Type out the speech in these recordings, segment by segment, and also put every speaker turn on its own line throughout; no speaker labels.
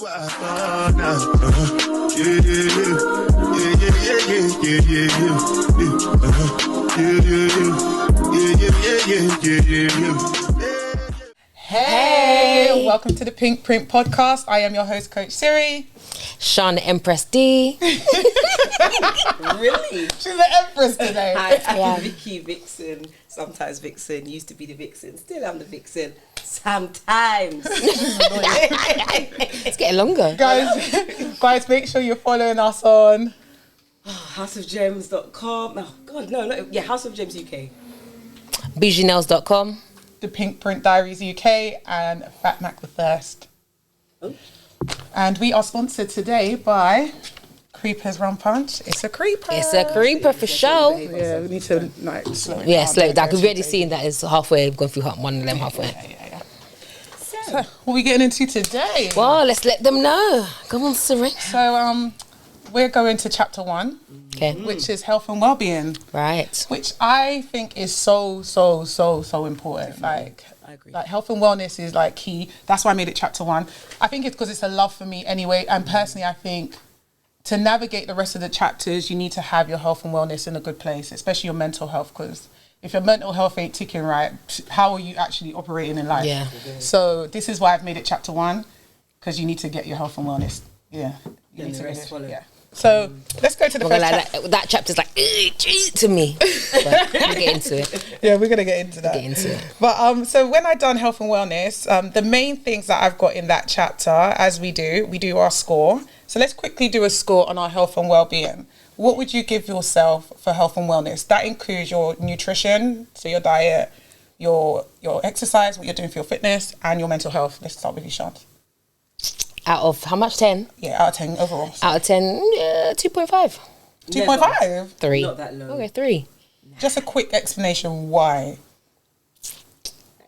Hey, welcome to the Pinkprint Podcast. I am your host, Coach Siri.
Sean the Empress D.
Really?
She's the Empress today.
I'm Vicky Vixen. Sometimes Vixen. Used to be the Vixen. Still am the Vixen. Sometimes.
It's getting longer.
Guys, make sure you're following us on
houseofgems.com. Oh, God, no. Yeah, House of Gems UK.
Bougie-nails.com.
the Pinkprint Diaries UK and Fat Mac the First.
Oh.
And we are sponsored today by Creepers Rum Punch. It's a creeper.
It's a creeper for sure.
Yeah, we need to slow it
Yeah,
down.
slow it down. We've already seen that it's halfway, going through one of them halfway.
Yeah. So, what are we getting into today?
Well, let's let them know. Come on, Siri.
So, we're going to chapter 1,
Okay.
which is health and well-being.
Right.
Which I think is so important. Like,
I agree.
Like health and wellness is like key. That's why I made it chapter 1. I think it's because it's a love for me anyway. And personally, I think to navigate the rest of the chapters, you need to have your health and wellness in a good place, especially your mental health. Because if your mental health ain't ticking right, how are you actually operating in life?
Yeah.
So this is why I've made it chapter 1, because you need to get your health and wellness. Yeah. You need
the
to
rest
get it.
follow.
Yeah. So let's go to the first chapter.
that chapter's like, to me. But we'll get into it.
Yeah, we're gonna get into that.
Get into it.
But so when I done health and wellness, the main things that I've got in that chapter, as we do our score. So let's quickly do a score on our health and well-being. What would you give yourself for health and wellness? That includes your nutrition, so your diet, your exercise, what you're doing for your fitness, and your mental health. Let's start with you, Sean.
Out of how much? 10?
Yeah, out of 10 overall.
Out of 10, 2.5.
2.5.
3.
Not that low.
Okay, 3.
Just a quick explanation why.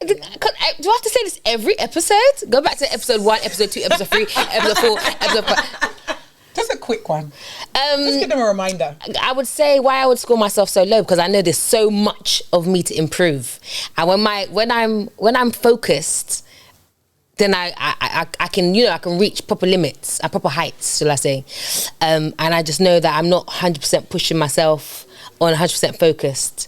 Do I have to say this every episode? Go back to episode 1, episode 2, episode 3, episode 4, episode 5.
Just a quick one. Just give them a reminder.
I would say why I would score myself so low, because I know there's so much of me to improve, and when I'm focused, then I can I can reach proper limits, proper heights, shall I say, and I just know that I'm not 100% pushing myself on 100% focused.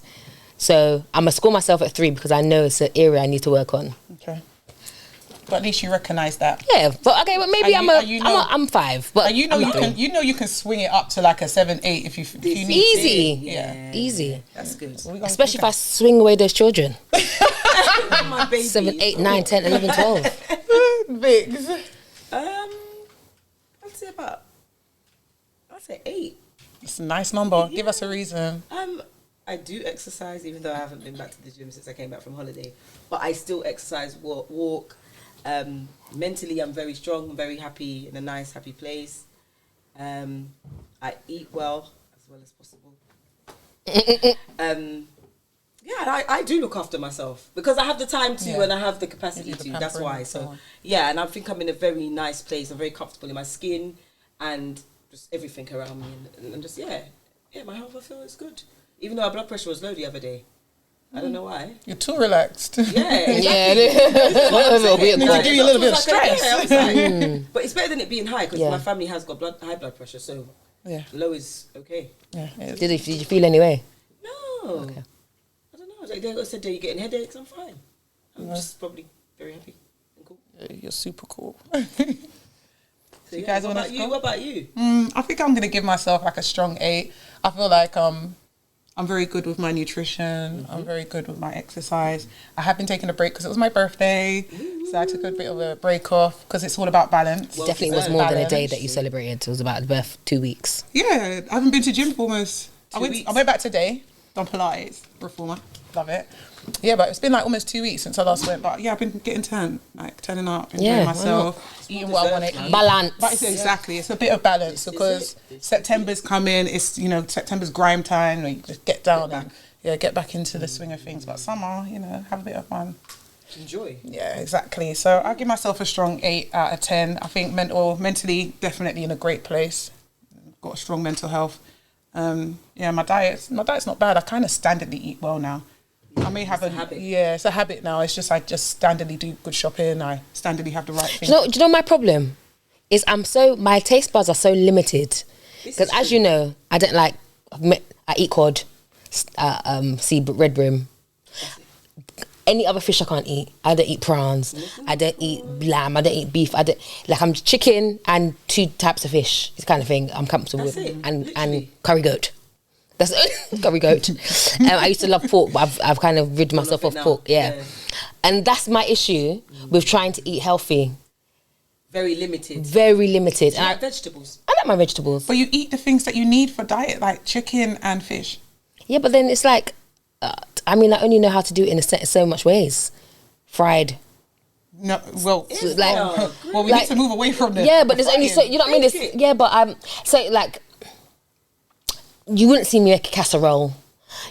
So I'm gonna score myself at 3 because I know it's an area I need to work on.
Okay. But at least you recognise that.
Yeah, but maybe I'm 5. But
you can swing it up to like a 7, 8 if you need.
Easy,
Yeah.
easy.
That's good.
Especially if I swing away those children.
My baby.
7, 8, 9, 10, 11, 12.
Biggs.
I'd say 8.
It's a nice number. Give us a reason.
I do exercise, even though I haven't been back to the gym since I came back from holiday. But I still exercise, walk. Mentally, I'm very strong. I'm very happy, in a nice, happy place. I eat well as possible. I do look after myself because I have the time to and I have the capacity to. That's why. So yeah, and I think I'm in a very nice place. I'm very comfortable in my skin and just everything around me, and just my health I feel is good. Even though my blood pressure was low the other day. I don't know why.
You're too relaxed.
Yeah, exactly.
Need to give you a little bit of stress.
But it's better than it being high because my family has got high blood pressure, so low is okay.
Yeah.
Did you feel anyway?
No.
Okay.
I don't know. They said, "Are you getting headaches?" I'm fine. I'm just probably very happy and cool.
Yeah, you're super cool.
So, you guys what about you?
I think I'm gonna give myself like a strong 8. I feel like I'm very good with my nutrition. I'm very good with my exercise. I have been taking a break because it was my birthday. So I took a bit of a break off because it's all about balance.
Well, definitely was more than a day that you celebrated. It was about the birth 2 weeks.
Yeah, I haven't been to gym for almost
2 weeks.
I went back today, done Pilates, reformer, love it. Yeah, but it's been like almost 2 weeks since I last went. But yeah, I've been getting turning up, enjoying myself, eating what I want to eat.
Balance.
But it's a bit of balance because September's coming. It's September's grime time. Where you just get down and get back into the swing of things. But summer, have a bit of fun.
Enjoy.
Yeah, exactly. So I'll give myself a strong 8 out of 10. I think mentally definitely in a great place. Got a strong mental health. My diet's not bad. I kind of standardly eat well now. I may have a habit. Yeah, it's a habit now. It's just I just standardly do good shopping. I standardly have the right thing.
Do you know my problem? my taste buds are so limited because, as you know, I don't like. I eat cod, red bream. Any other fish I can't eat. I don't eat prawns. I don't eat lamb. I don't eat beef. I'm chicken and 2 types of fish. It's the kind of thing I'm comfortable with. And curry goat. That's curry goat. I used to love pork, but I've kind of rid myself of pork. Yeah. And that's my issue with trying to eat healthy.
Very limited.
And
I like vegetables.
I like my vegetables.
But you eat the things that you need for diet, like chicken and fish.
Yeah, but then it's like, I only know how to do it in so much ways. Fried.
No, well, we need to move away from this.
Yeah, but there's only so, you know what I mean? You wouldn't see me make a casserole.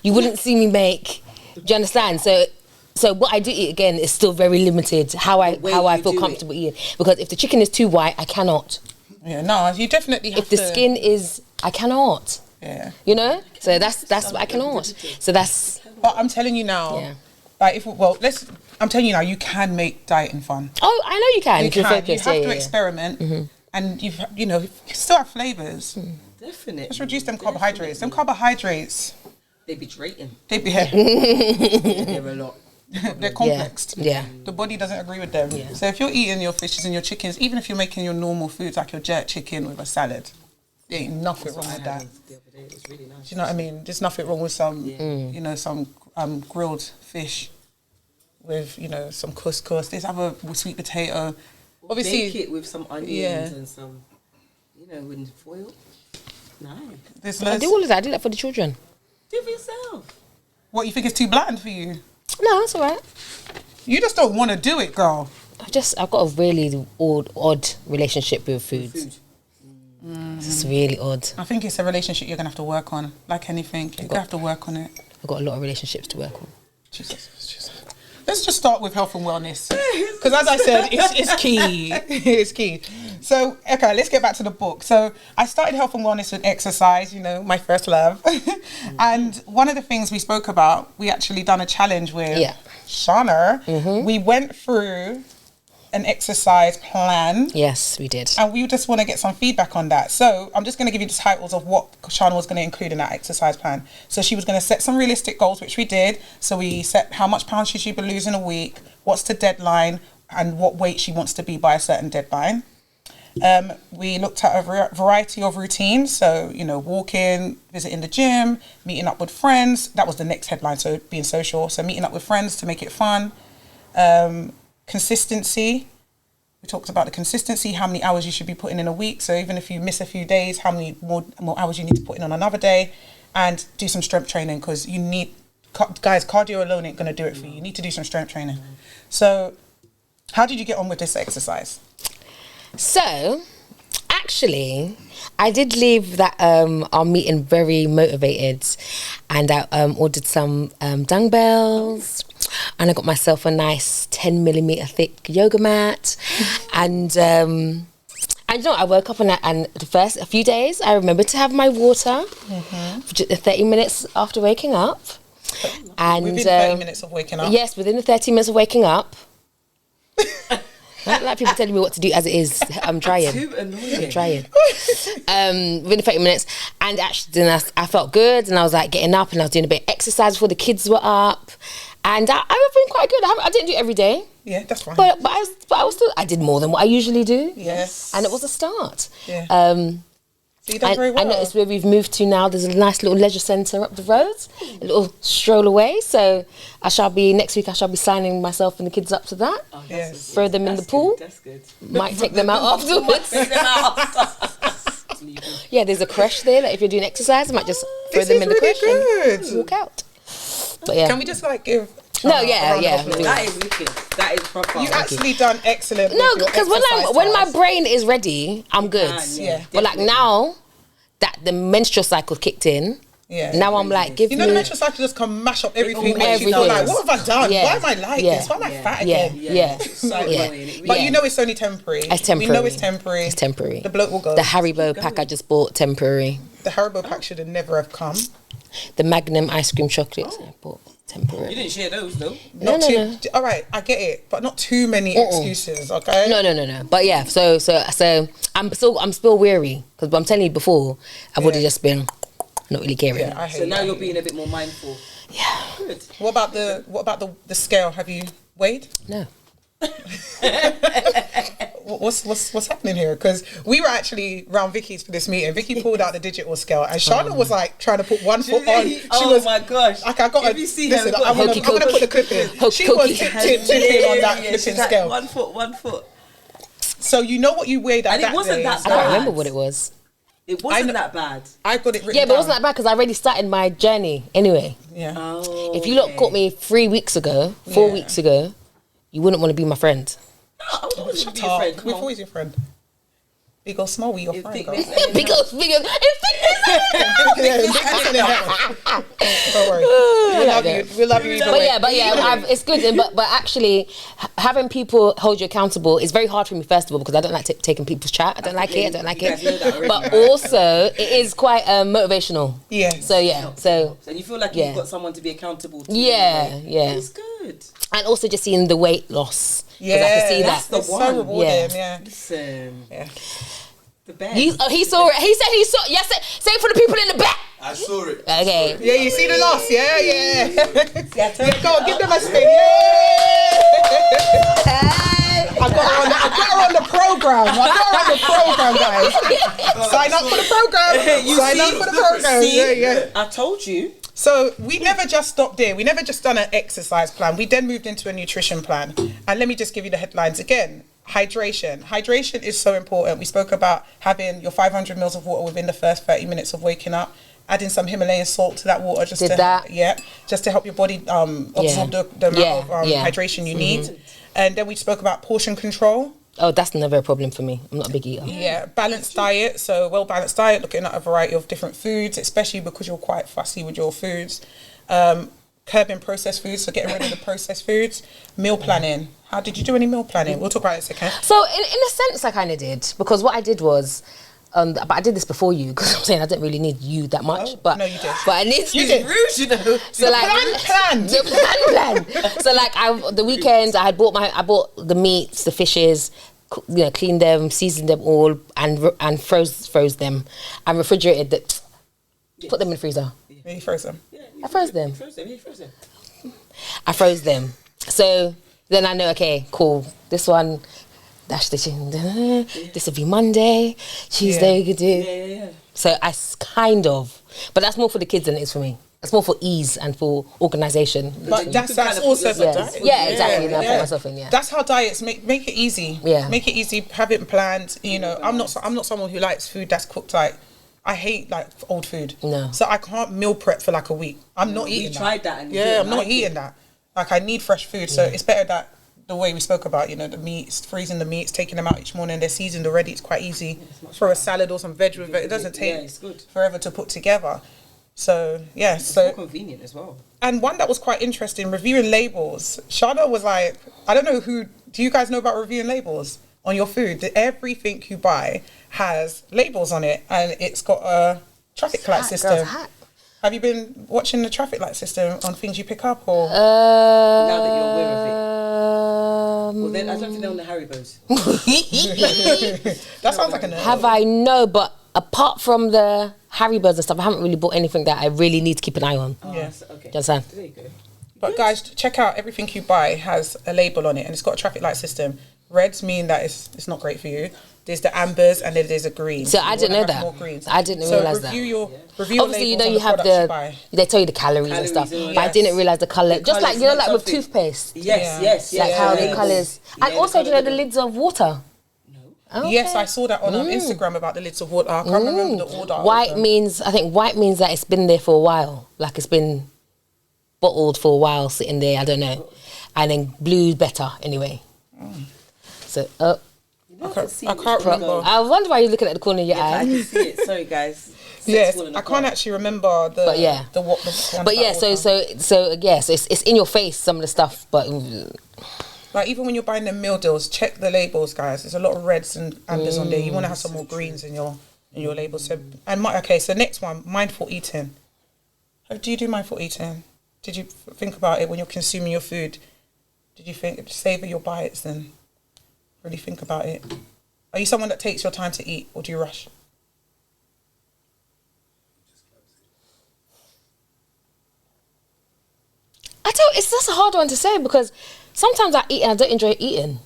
You wouldn't see me make, do you understand? So what I do eat, again, is still very limited, how I feel comfortable eating. Because if the chicken is too white, I cannot.
Yeah, no, you definitely have to.
If the skin is, I cannot.
Yeah.
You know? So that's what I cannot. So that's...
But I'm telling you now, I'm telling you now, you can make dieting fun.
Oh, I know you can.
You have to experiment, and you still have flavors.
Definitely.
Just reduce them carbohydrates. Them carbohydrates.
They be draining.
They're
a lot.
They're complexed.
Yeah.
The body doesn't agree with them.
Yeah.
So if you're eating your fishes and your chickens, even if you're making your normal foods like your jerk chicken with a salad, there ain't nothing wrong with that.
The other day, it was really nice.
Do you know what I mean? There's nothing wrong with some, some grilled fish with, some couscous. There's other sweet potato. Obviously,
bake it with some onions and some, with foil. Nice.
I do all of that. I do that for the children.
Do it for yourself.
What, you think it's too bland for you?
No, that's all right.
You just don't want to do it, girl.
I've got a really odd relationship with food. It's really odd.
I think it's a relationship you're going to have to work on. Like anything, you're going to have to work on it.
I've got a lot of relationships to work on.
Jesus. Let's just start with health and wellness. Because as I said, it's key. It's key. So, okay, let's get back to the book. So I started health and wellness with exercise, my first love. And one of the things we spoke about, we actually done a challenge with Shana. Mm-hmm. We went through an exercise plan.
Yes, we did.
And we just want to get some feedback on that. So I'm just going to give you the titles of what Shana was going to include in that exercise plan. So she was going to set some realistic goals, which we did. So we set how much pounds should she be losing a week, what's the deadline, and what weight she wants to be by a certain deadline. We looked at a variety of routines. So, walking, visiting the gym, meeting up with friends. That was the next headline, so being social. So meeting up with friends to make it fun. Consistency. We talked about the consistency, how many hours you should be putting in a week. So even if you miss a few days, how many more hours you need to put in on another day, and do some strength training, because you need, guys, cardio alone ain't going to do it for you. You need to do some strength training. So how did you get on with this exercise?
So actually, I did leave that our meeting very motivated, and I ordered some dumbbells. And I got myself a nice 10mm thick yoga mat. And I woke up and the first a few days, I remembered to have my water for 30 minutes after waking up. And
within 30 minutes of waking up?
Yes, within the 30 minutes of waking up. I don't like people telling me what to do as it is. I'm trying.
Too annoying.
I'm trying. Within 30 minutes. And actually, then I felt good, and I was like getting up, and I was doing a bit of exercise before the kids were up. And I've been quite good. I didn't do it every day.
Yeah, that's fine.
But I was still, I did more than what I usually do.
Yes.
And it was a start.
Yeah. So you done very well.
I noticed where we've moved to now, there's a nice little leisure centre up the road, a little stroll away. So next week I shall be signing myself and the kids up to that.
Oh,
yes.
Throw them in the pool.
That's good.
Might take them out afterwards. Yeah, there's a creche there. Like if you're doing exercise, I might just throw them in the creche and walk out. But yeah.
Can we just give?
No, yeah.
That is wicked. That is proper.
You actually done excellent.
No, because when my brain is ready, I'm good.
Yeah.
But like now that the menstrual cycle kicked in, now I'm like, give me.
The menstrual cycle just can mash up everything.
Everything.
Like, what have I done?
Yeah.
Why am I like this? Why am I fat again?
Yeah.
But you know it's only temporary.
It's temporary.
We know it's temporary.
It's temporary.
The bloke will go.
The Haribo pack I just bought, temporary.
The Haribo pack should have never have come.
the Magnum ice cream chocolates. I bought temporary.
You didn't share those, though.
No. All right, I get it, but not too many excuses, okay?
No. But yeah, so I'm still weary because I'm telling you before, I would have just been not really caring.
Yeah, I hate
so now you're being a bit more mindful.
Yeah.
Good.
What about the scale? Have you weighed?
No.
What's happening here? Because we were actually round Vicky's for this meeting. Vicky pulled out the digital scale, and Shana was like trying to put one foot on. She was,
my gosh!
Like I got.
If you see
listen,
her,
I'm gonna put the clip in. She was tipping on that flipping scale.
1 foot.
So you know what you weighed at
And it
that
wasn't
day.
that
I don't remember what it was.
It wasn't that bad.
I got it written
Yeah, but it
down.
wasn't that bad because I already started my journey anyway.
Yeah.
Oh,
If you lot caught me 4 weeks ago, you wouldn't want to be my friend.
No, I wouldn't want to
Shut
be your
up.
friend. Come
We're
on.
always your friend. Big or small, we your friend. Girl.
Because
Yeah, don't worry. We love you. We love you either way.
But it's good. But actually, having people hold you accountable is very hard for me. First of all, because I don't like taking people's chat. I don't like it.
You guys know that already,
But
right?
also, it is quite motivational.
Yeah.
So
And you feel like you've got someone to be accountable to.
Yeah.
It's good.
And also just seeing the weight loss. 'Cause
Yeah,
I can see
that's
that.
the
It's
one.
so rewarding. Yeah.
Listen.
Yeah.
The best.
He saw it. He said he saw. Yes, say it for the people in the back.
I saw it.
Okay.
Yeah, you see the loss. Yeah.
Yeah,
Go on, give them a spin. Yeah. I got her on the program. Guys. Sign up for the program. Sign up for the program.
See?
Yeah.
I told you.
So we never just stopped there. We never just done an exercise plan. We then moved into a nutrition plan. And let me just give you the headlines again. Hydration. Hydration is so important. We spoke about having your 500 mils of water within the first 30 minutes of waking up. Adding some Himalayan salt to that water just to help your body absorb the amount of hydration you need. And then we spoke about portion control.
Oh, that's never a problem for me. I'm not a big eater.
Yeah, balanced diet. So well-balanced diet, looking at a variety of different foods, especially because you're quite fussy with your foods. Curbing processed foods, so getting rid of the processed foods. Meal planning. How did you do any meal planning? We'll talk about it in a second.
So in a sense, I kind of did, because what I did was, but I did this before you, because I'm saying I didn't really need you that much.
Oh,
but
no, you did.
But I need
You did.
Rude, you know.
So like
plan.
the plan. So like the weekends I bought the meats, the fishes, cleaned them, seasoned them all, and froze them, and refrigerated them. Put them in the freezer.
Yeah, you froze them.
I froze them.
He froze them.
I froze them. So then I know, okay, cool. This one, dash the chin. This will be Monday, Tuesday. You could do.
Yeah.
So kind of, but that's more for the kids than it is for me. It's more for ease and for organisation.
But that's also for diet.
Yeah, exactly. And I put myself in. Yeah.
That's how diets make it easy.
Yeah.
Make it easy. Have it planned. You know, I'm not someone who likes food that's cooked like. I hate like old food.
No.
So I can't meal prep for like a week. I'm not eating that.
We tried that. And
I'm not eating that. Like I need fresh food. So it's better that the way we spoke about, the meats, freezing the meats, taking them out each morning. They're seasoned already. It's quite easy. Throw a salad or some veg with it. It doesn't take
it's good.
forever to put together. So yeah,
It's more convenient as well.
And one that was quite interesting, reviewing labels. Shana was like, I don't know do you guys know about reviewing labels on your food? Everything you buy has labels on it, and it's got a traffic light system. Have you been watching the traffic light system on things you pick up, or
now that you're aware of it? Well, then I don't think they're on the Haribos.
that sounds like a
Have I? No, but apart from the Haribos and stuff, I haven't really bought anything that I really need to keep an eye on.
Yeah.
Okay.
Do you understand?
There you go.
But guys, check out everything you buy has a label on it, and it's got a traffic light system. Reds mean that it's not great for you. There's the ambers, and then there's the greens.
So I didn't know that.
More greens.
I didn't realise that.
Review your
Obviously,
labels on
you have
products you buy.
they tell you the calories and stuff,
and all
but I
that.
didn't realise the colour. Just like,
colours
like
mean
with
something.
toothpaste.
Yes.
Like how the colours. And also,
the
do you know the lids of water? Okay.
Yes, I saw that on Instagram about the lids of water. I can't remember the order.
White means that it's been there for a while. Like it's been bottled for a while, sitting there. I don't know. And then blue's better anyway. So
I can't remember.
I wonder why you're looking at the corner of your
I
eye.
can see it. Sorry, guys.
Yes, I can't actually remember the.
But yeah.
The one
But yeah,
about
so
water.
it's in your face, some of the stuff, but
Like even when you're buying the meal deals, check the labels, guys. There's a lot of reds and ambers on there. You want to have some more greens in your labels. So so next one, mindful eating. Do you do mindful eating? Did you think about it when you're consuming your food? Did you savor your bites and really think about it? Are you someone that takes your time to eat, or do you rush?
It's just a hard one to say because sometimes I eat and I don't enjoy eating.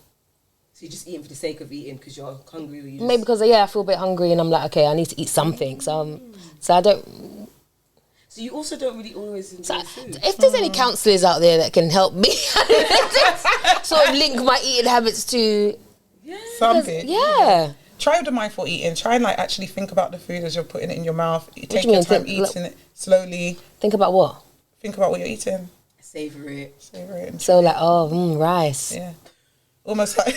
So you're just eating for the sake of eating because you're hungry, or you
Maybe because I feel a bit hungry and I'm like, okay, I need to eat something. So I don't.
So you also don't really always enjoy food.
If there's any counsellors out there that can help me sort of link my eating habits to
something.
Yeah.
Try the mindful eating. Try and like actually think about the food as you're putting it in your mouth. You take your time eating it slowly.
Think about what?
Think about what you're eating.
Savor it.
So like, rice.
Yeah. Almost like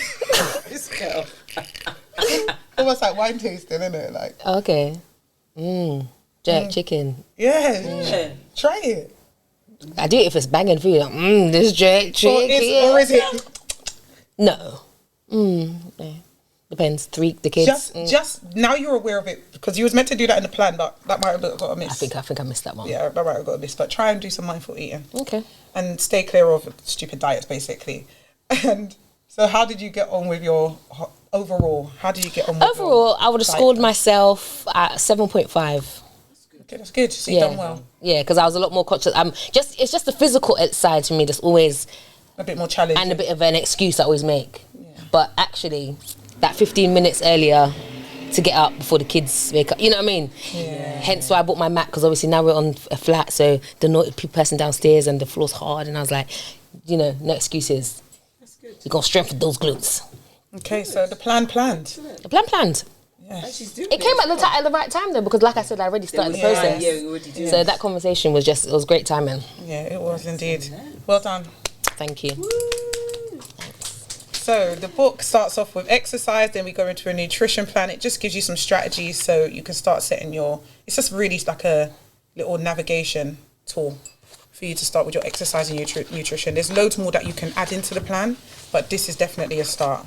this girl.
almost like wine tasting, isn't it? Like
okay. Jerk chicken.
Yeah. Try it.
I do it if it's banging food. Like, this jerk chicken.
Or is it?
No. Yeah. Depends. The kids.
Just now you're aware of it because you was meant to do that in the plan, but that might have got a miss.
I think I missed that one.
Yeah, that might have got a miss. But try and do some mindful eating.
Okay.
And stay clear of stupid diets, basically. And so, how did you get on with your overall? How did you get on with
overall? I would have scored myself at 7.5.
Okay, that's good. So you've done well.
Yeah, because I was a lot more conscious. It's just the physical side to me that's always
a bit more challenging
and a bit of an excuse I always make. Yeah. But actually, that 15 minutes earlier to get up before the kids wake up, you know what I mean?
Yeah.
Hence why I bought my mat, because obviously now we're on a flat, so the naughty person downstairs and the floor's hard, and I was like, no excuses. That's good. You're gonna strengthen those glutes.
Okay, so the plan planned.
The plan planned.
Yes.
It came at the right time though, because like I said, I already started the process.
Yeah, you already did.
So that conversation was it was great timing.
Yeah, it was indeed. Well done.
Thank you.
Woo.
So the book starts off with exercise, then we go into a nutrition plan. It just gives you some strategies so you can start setting it's just really like a little navigation tool for you to start with your exercise and nutrition. There's loads more that you can add into the plan, but this is definitely a start.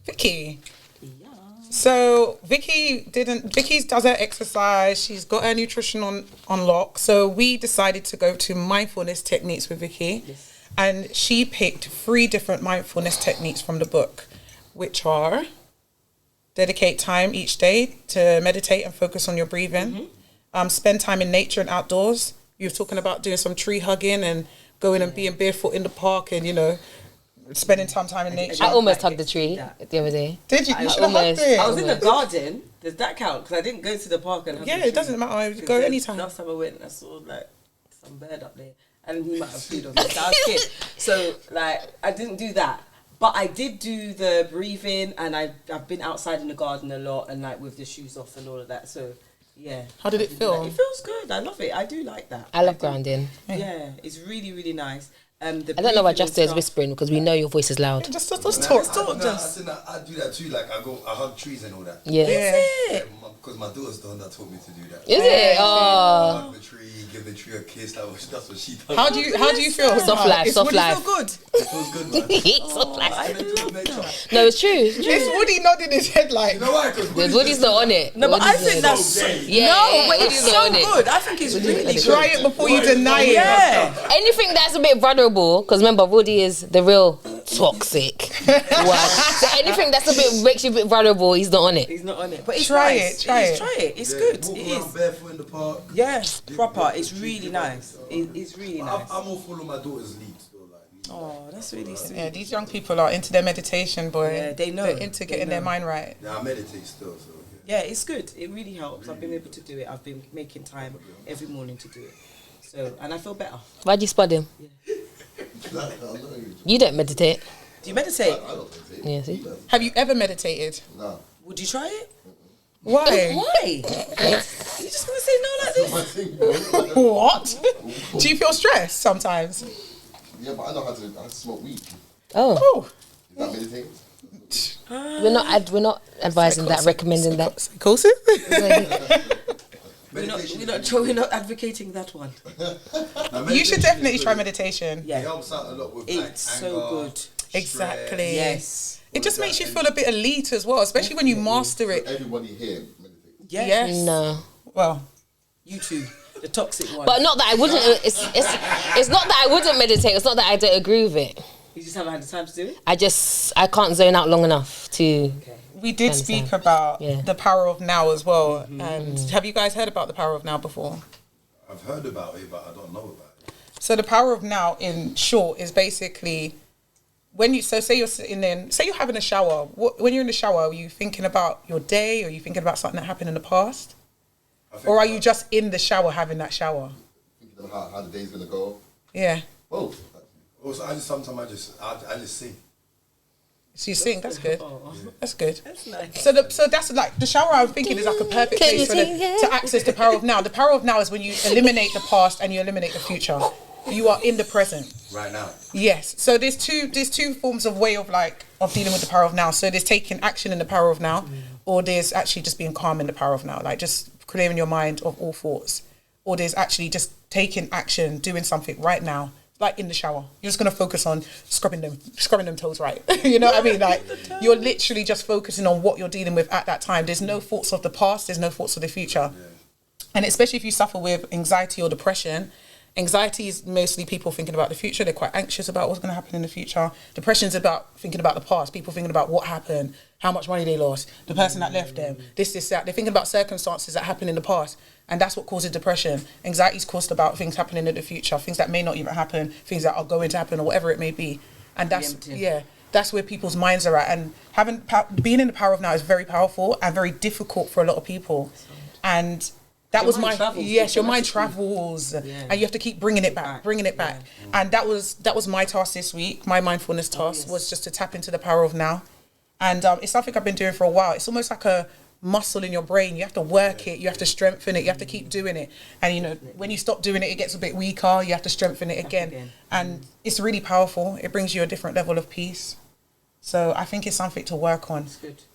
Vicky.
Yeah.
So Vicky does her exercise. She's got her nutrition on lock. So we decided to go to mindfulness techniques with Vicky. Yes. And she picked 3 different mindfulness techniques from the book, which are dedicate time each day to meditate and focus on your breathing. Spend time in nature and outdoors. You were talking about doing some tree hugging and going and being barefoot in the park and, spending time in nature.
I almost hugged the tree the other day.
Did you? You should have hugged it.
I was in the garden. Does that count? Because I didn't go to the park and hug the tree.
It doesn't matter. Go anytime.
Last time I went, I saw some bird up there. And he might have food on me. So I was scared. So, I didn't do that. But I did do the breathing, and I've been outside in the garden a lot, and, with the shoes off and all of that. So, yeah.
How did it feel?
It feels good. I love it. I do like that.
I love grounding.
Yeah, it's really, really nice.
I don't know why Justo is whispering, because we know your voice is loud.
Just talk.
I do that too. I hug trees and all that.
Yeah.
Because my daughter's the one that taught me to do that.
Is it? Oh.
Hug the tree, give the tree a kiss. That's what she does.
How do you feel?
Soft life.
Would it feel
good?
It feels good, man.
Soft life.
I do love that.
No, it's true.
It's Woody nodding his head like.
You know why? Because
Woody's not on it.
No, but I think that's
Yeah.
no, but
Woody's
it's
not
so
on it.
good. I think it's really good.
Try it before you deny it.
Yeah.
Anything that's a bit vulnerable, because remember, Woody is the real toxic one. So anything that's makes you a bit vulnerable, he's not on it.
He's not on it. But it's
Try
nice.
it. Try it.
It's good.
Walk
It
around
is.
barefoot in the park.
Yeah, proper. It's really nice. It's really nice.
I'm all follow my daughter's lead still.
Oh, that's really sweet.
Yeah, these young people are into their meditation, boy.
Yeah, they know.
They're into getting their mind right.
Yeah, I meditate still. So
Yeah, it's good. It really helps. I've been able to do it. I've been making time every morning to do it. So, and I feel better.
Why'd you spot him? You don't meditate.
Do you meditate?
I don't meditate.
Yeah, see?
Have you ever meditated?
No.
Would you try it?
Why?
Why? You just want to say no like this?
My thing, bro.
What? Do you feel stressed sometimes?
Yeah, but I know how to smoke weed.
Oh,
Oh.
Is that meditating?
we're not advising that, recommending that.
Psychosis?
We're not advocating that one.
You should definitely try meditation.
Yeah.
It helps out a lot with
It's so
anger,
good.
stress.
Exactly.
Yes.
It just makes you feel a bit elite as well, especially when you master it.
Everybody here meditates.
Yes.
Yes.
No.
Well,
You too. The toxic one.
But not that I wouldn't. It's not that I wouldn't meditate. It's not that I don't agree with it.
You just haven't had the time to do it?
I can't zone out long enough to...
Okay.
We did speak about the power of now as well. And have you guys heard about the power of now before?
I've heard about it, but I don't know about it.
So the power of now, in short, is basically when you. So say you're sitting in. Say you're having a shower. When you're in the shower, are you thinking about your day? Or are you thinking about something that happened in the past? Or are you just in the shower having that shower?
Thinking about how the day's gonna go.
Yeah.
Both.
Also, I just sing.
So you sing. That's good. That's good.
That's nice.
So that's like the shower. I'm thinking is like a perfect place to access the power of now. The power of now is when you eliminate the past and you eliminate the future. You are in the present.
Right now.
Yes. So there's two forms of way of dealing with the power of now. So there's taking action in the power of now, or there's actually just being calm in the power of now, like just clearing your mind of all thoughts, or there's actually just taking action, doing something right now. Like in the shower, you're just gonna focus on scrubbing them toes right. You know what I mean? Like you're literally just focusing on what you're dealing with at that time. There's no thoughts of the past. There's no thoughts of the future. And especially if you suffer with anxiety or depression, anxiety is mostly people thinking about the future. They're quite anxious about what's going to happen in the future. Depression is about thinking about the past. People thinking about what happened, how much money they lost, the person that left them, this, that. They're thinking about circumstances that happened in the past. And that's what causes depression. Anxiety is caused about things happening in the future, things that may not even happen, things that are going to happen, or whatever it may be. And that's where people's minds are at. And being in the power of now is very powerful and very difficult for a lot of people. And that was your mind travels, and you have to keep bringing it back. And that was my task this week. My mindfulness task was just to tap into the power of now. And it's something I've been doing for a while. It's almost like a muscle in your brain. You have to work it, you have to strengthen it, you have to keep doing it. And when you stop doing it, it gets a bit weaker. You have to strengthen it again. And it's really powerful. It brings you a different level of peace. So I think it's something to work on.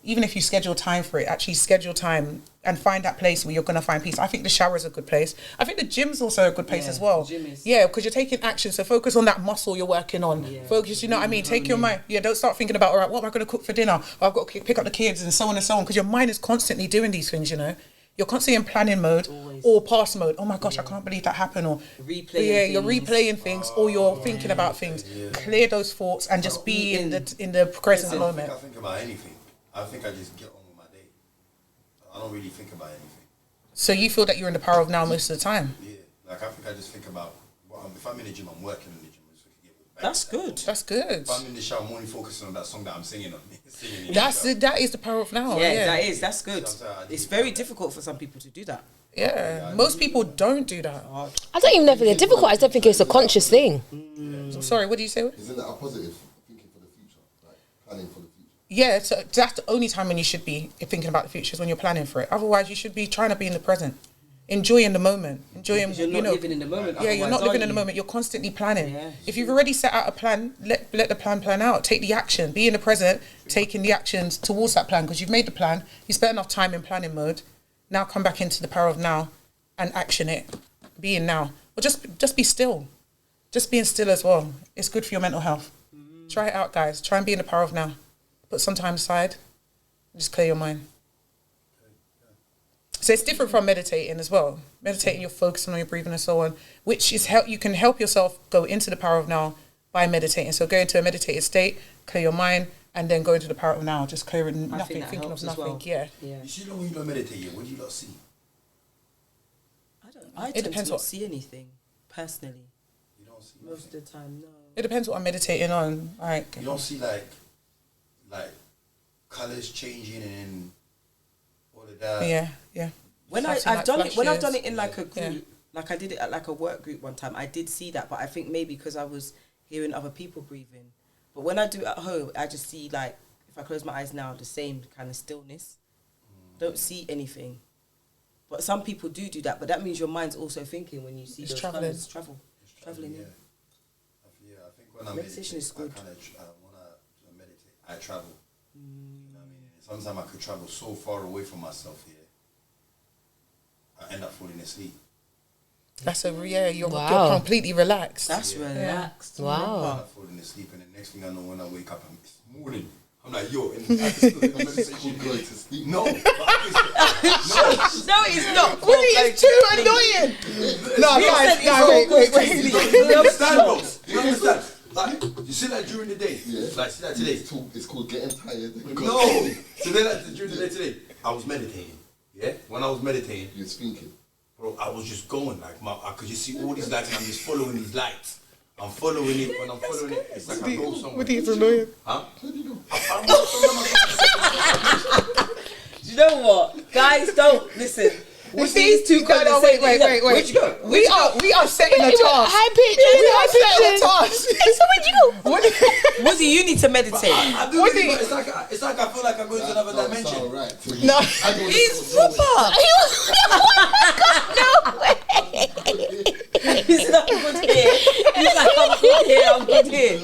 Even if you schedule time for it, actually schedule time and find that place where you're going to find peace. I think the shower is a good place. I think the gym's also a good place as well. Yeah, because you're taking action. So focus on that muscle you're working on. Focus, you know what I mean? Take your mind. Yeah, don't start thinking about, all right, what am I going to cook for dinner? Or I've got to pick up the kids and so on and so on. Because your mind is constantly doing these things, You're constantly in planning mode or past mode. Oh my gosh, I can't believe that happened. Or you're replaying things or you're thinking about things. Clear those thoughts and just be in the present moment.
I don't think about anything. I think I just get on with my day. I don't really think about anything.
So you feel that you're in the power of now most of the time?
Yeah, like I think I just think about if I'm in the gym, I'm working in the gym.
That's good.
That's good.
If I'm in the shower, I'm only focusing on that song that I'm singing on.
That is the power of now.
Yeah, that's good. It's very difficult for some people to do that.
Yeah, most people don't do that.
I don't even know if it's difficult. I don't think it's a conscious thing.
So, sorry, what do you say?
Isn't that a positive thinking for the future, like planning for the future?
Yeah, so that's the only time when you should be thinking about the future is when you're planning for it. Otherwise, you should be trying to be in the present. Enjoying the moment,
you're not living in the moment.
Yeah, you're not living in the moment. You're constantly planning. Yeah, if you've already set out a plan, let the plan out. Take the action. Be in the present, taking the actions towards that plan because you've made the plan. You spent enough time in planning mode. Now come back into the power of now, and action it. Be in now, or just be still. Just being still as well. It's good for your mental health. Try it out, guys. Try and be in the power of now. Put some time aside. Just clear your mind. So it's different from meditating as well. Meditating, you're focusing on your breathing and so on, which is you can help yourself go into the power of now by meditating. So go into a meditated state, clear your mind, and then go into the power of now. Just clearing nothing, thinking of nothing. Well. Yeah.
You see, when you don't meditate, what do you not see?
I tend to not see anything personally.
You don't see
most of the time. No.
It depends what I'm meditating on. Like
you don't see like colours changing and all of that.
Yeah.
When I've done it in like a group, like I did it at like a work group one time, I did see that, but I think maybe because I was hearing other people breathing. But when I do it at home, I just see like if I close my eyes now, the same kind of stillness. Don't see anything. But some people do that, but that means your mind's also thinking when you see those colours traveling.
Yeah, I think when I
meditation is good.
When I meditate, I travel. You know what I mean? Sometimes I could travel so far away from myself here. I end up falling asleep.
That's you're completely relaxed.
That's relaxed.
Wow.
I end up falling asleep, and the next thing I know, when I wake up, it's morning. I'm like, yo, in the meditation.
Going to sleep.
No.
No, it's not.
Woody is too annoying. No, guys, wait.
You don't understand, bro. You don't understand. Like, you see that during the day.
Yeah.
Like, see that today.
It's called getting tired.
No. So then, like, during the day today, I was meditating. Yeah. When I was meditating,
You're thinking.
bro, I was just going like I could just see all these lights, and I'm just following these lights. I'm following it. When I'm following it, it's like I go somewhere.
Woody is annoying.
Huh?
Where do you go?
Do you know what? Guys, don't listen.
You see, wait.
Where'd you go?
We are setting a task.
High pitch.
We are setting a task.
So where'd you go?
Woody, you need to meditate.
I do
What
this,
do you-
but it's like I feel like I'm going to another
Don't
dimension.
sound right to me.
No.
I don't wanna
He's
go nowhere.
proper.
No way.
He's like, I'm good here. He's like, I'm good here. I'm good here.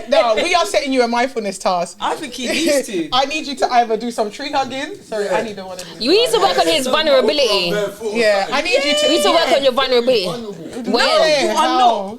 No, we are setting you a mindfulness task.
I think he needs to.
I need you to either do some tree hugging. Sorry, I need one of these.
You need to work on his vulnerability.
Yeah, I need you to.
You need to work on your vulnerability.
Vulnerable.
When?
I'm not.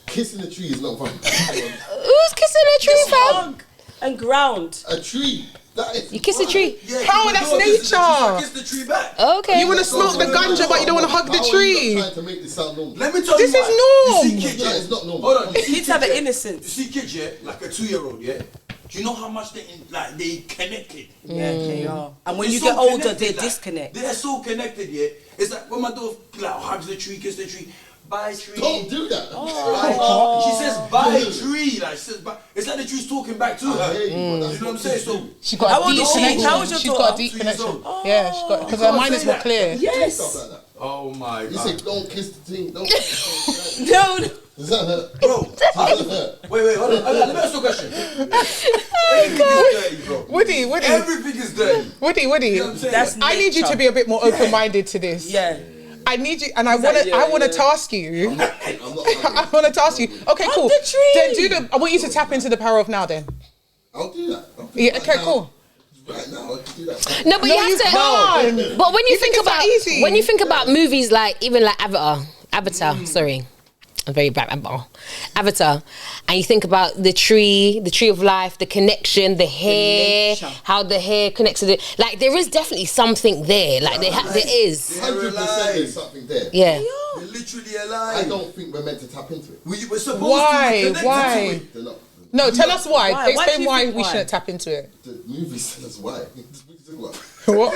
Kissing a tree is not vulnerable.
Who's kissing a tree, fam?
Hug and ground.
A tree. That is.
You kiss a tree.
Yeah,
How?
keep the
That's
door,
nature.
Kiss the tree back.
Okay.
You want to smoke the ganja, but you don't want to hug the
How are you
tree.
not trying to make this sound normal?
Let me tell
This
you
is
why.
norm.
You see kids,
Yeah, it's not normal.
Hold on. You see
Kids have an
yeah?
innocence.
You see kids, yeah, like a 2-year-old, yeah. Do you know how much they connected?
Yeah, they are. And when
They're
you
so
get older,
connected,
they
like,
disconnect.
They're so connected, yeah. It's like when my daughter like hugs the tree, kiss the tree, bye tree.
Don't do that.
Bye. She says bye tree, like she says bye. It's like the tree's talking back to her.
Hey,
You know what I'm saying? So
She got
How
a
old
deep
is she?
connection.
How old is your
She's got a
daughter?
deep
2 years
connection.
old.
Yeah, she got because her mind is more clear.
Yes.
Stuff like that.
oh my
You
god.
say don't kiss the thing. Don't.
No.
Does that hurt?
Bro,
Does that hurt?
wait, hold on. Let me ask you a question. Everything is dirty, bro.
Woody.
Everything is dirty.
Woody.
You know what I'm saying?
That's
I need you to be a bit more open-minded to this.
Yeah.
I need you, and I want to.
yeah,
I want to
yeah.
task you.
I'm not.
I want to task you. Okay,
Hug
cool.
the tree.
Then I want you to tap into the power of now. Then.
I'll do that.
Yeah. Okay. Cool.
Right now, I can do that.
No, but
No,
you have
you
to.
can't.
But when you
think
think
it's that
about
easy?
when you think about movies like even like Avatar. Sorry, I'm very bad at Avatar, and you think about the tree of life, the connection, the hair,
nature.
how the hair connects to the like. There is definitely something there. Like there is.
100% there's something there.
Yeah.
They're literally alive.
I don't think we're meant to tap into it.
We're supposed
Why?
to be connected
Why?
to it.
They're not.
No, tell us why.
Why? Why do
Explain
you
why
think
we
why?
shouldn't tap into it.
The movies tell us why. What are you talking about?
What?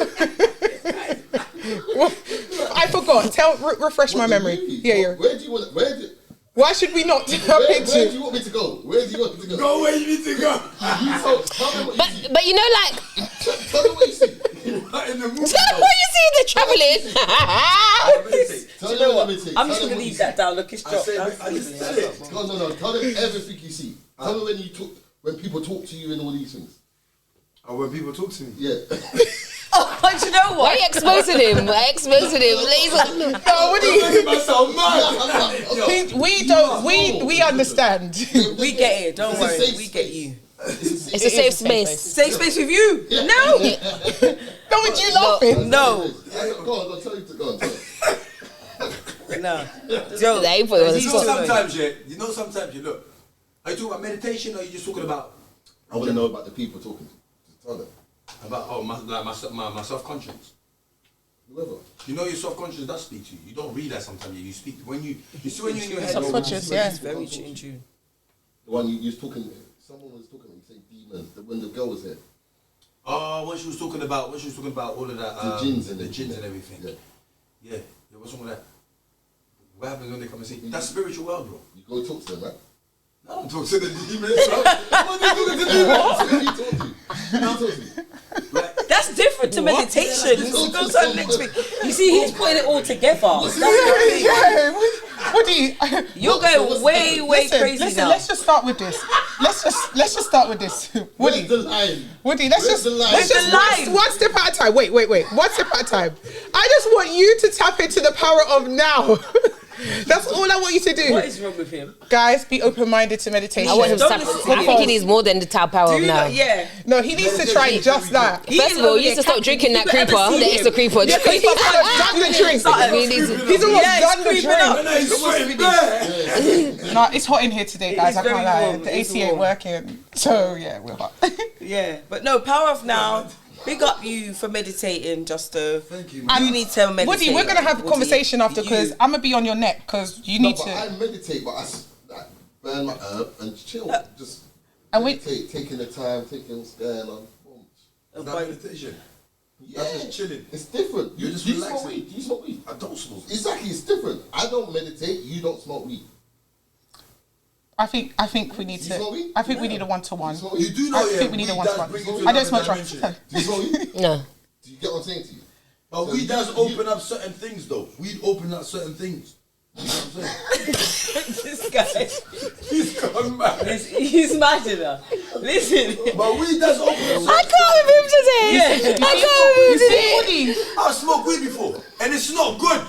What? I forgot. Refresh my
What, the
memory.
movies?
Yeah.
Where do you want?
Why should we not tap
Where do
into?
you want me to go? Where do you want me to go?
Go where you need to go.
You tell me what you see.
But you know, like
Tell me what you see.
Right in the movie.
what you see the traveling.
Tell
You
them
know
what
what?
I'm saying.
I'm
Tell
just
them
gonna
what
leave
you
that down. Look, it's
I
dropped.
said,
That's
I just
easy.
said it.
see. No. Tell them everything you see. Tell me when people talk to you and all these things.
Oh, when people talk to me.
Yeah.
Oh, do you know
Why
what?
are you exposing him? Why are you exposing him?
No, what do you?
Making myself mad.
We understand.
We get it. Don't
It's a
worry.
safe
We get
space.
you.
It's a safe space.
Safe space with you? No.
Don't you laughing?
No.
Go on, tell you to go on. Tell them.
No. Joe.
They ain't put it on the
He's
You know
spot.
sometimes, you look. Are you talking about meditation or are you just talking about
I want to know about the people talking to. Just tell them.
my self-conscious?
Whoever.
You know your self-conscious does speak to you. You don't realize sometimes you speak when you see when you're in your head.
Self-conscious, yeah.
He's very in tune.
The one you was talking. Someone was talking. You say demons. When the girl was here.
Oh, when she was talking about all of that,
The jinns and
the jinns and everything.
Yeah.
Yeah. What's wrong with that? What happens when they come and see? That's spiritual world, bro.
You go talk to them, right?
I don't talk to the demons, bro. What are you talking to demons?
Who talk to you? Who talk to you?
Like,
That's different to meditation.
Yeah,
It goes on next week. You see, he's putting it all together. That's the thing.
Yeah. What do you?
You're going way crazy
Listen,
now.
let's just start with this. Let's just start with this.
Where's
Woody,
the line?
let's
Where's
just
the line?
let's just
Where's the line?
one step at a time. Wait. One step at a time. I just want you to tap into the power of now. That's all I want you to do.
What is wrong with him?
Guys, be open-minded to meditation.
I want him to
Don't
tap.
listen to
I think he needs more than the tap power
Do
of
you
now.
know? Yeah.
No, he needs to try just that.
He
First
is
of all,
over
you need to
there
stop
capping.
drinking that
You ever
creeper,
see
the
him?
extra creeper.
He's almost done the drink.
We need to-
He's almost
Yeah,
done
it's
the
creeping
drink.
up.
he's sweating bare.
No, it's hot in here today, guys.
is
I can't
very
lie.
warm.
The
It's
AC ain't
warm.
working. So yeah, we're hot.
Yeah, but no, Power of Now. Big up you for meditating, Justo.
Thank you, man.
You need to meditate.
Woody, we're gonna have a conversation after because I'm gonna be on your neck because you need
but
to.
I meditate, but I burn my herb and chill. Just
And
meditate, taking the time, staying on.
Is that meditation?
Yeah,
That's just chilling.
It's different.
You're just
do you
relaxing.
smoke weed? Do you smoke weed?
I don't smoke.
Exactly, it's different. I don't meditate. You don't smoke weed.
I think we need
You
to.
smoke weed?
I think we need a 1-to-1.
You do know,
I think we need a 1-to-1. I don't smoke drugs.
Do you smoke weed?
No.
Do you get what I'm saying to you?
But weed does open up certain things, though. Weed opens up certain things. You know what I'm saying?
This guy.
He's gone mad.
He's mad enough. Listen.
But weed does open up certain
I can't with him today. I can't with him today.
Woody,
I've smoked weed before, and it's not good.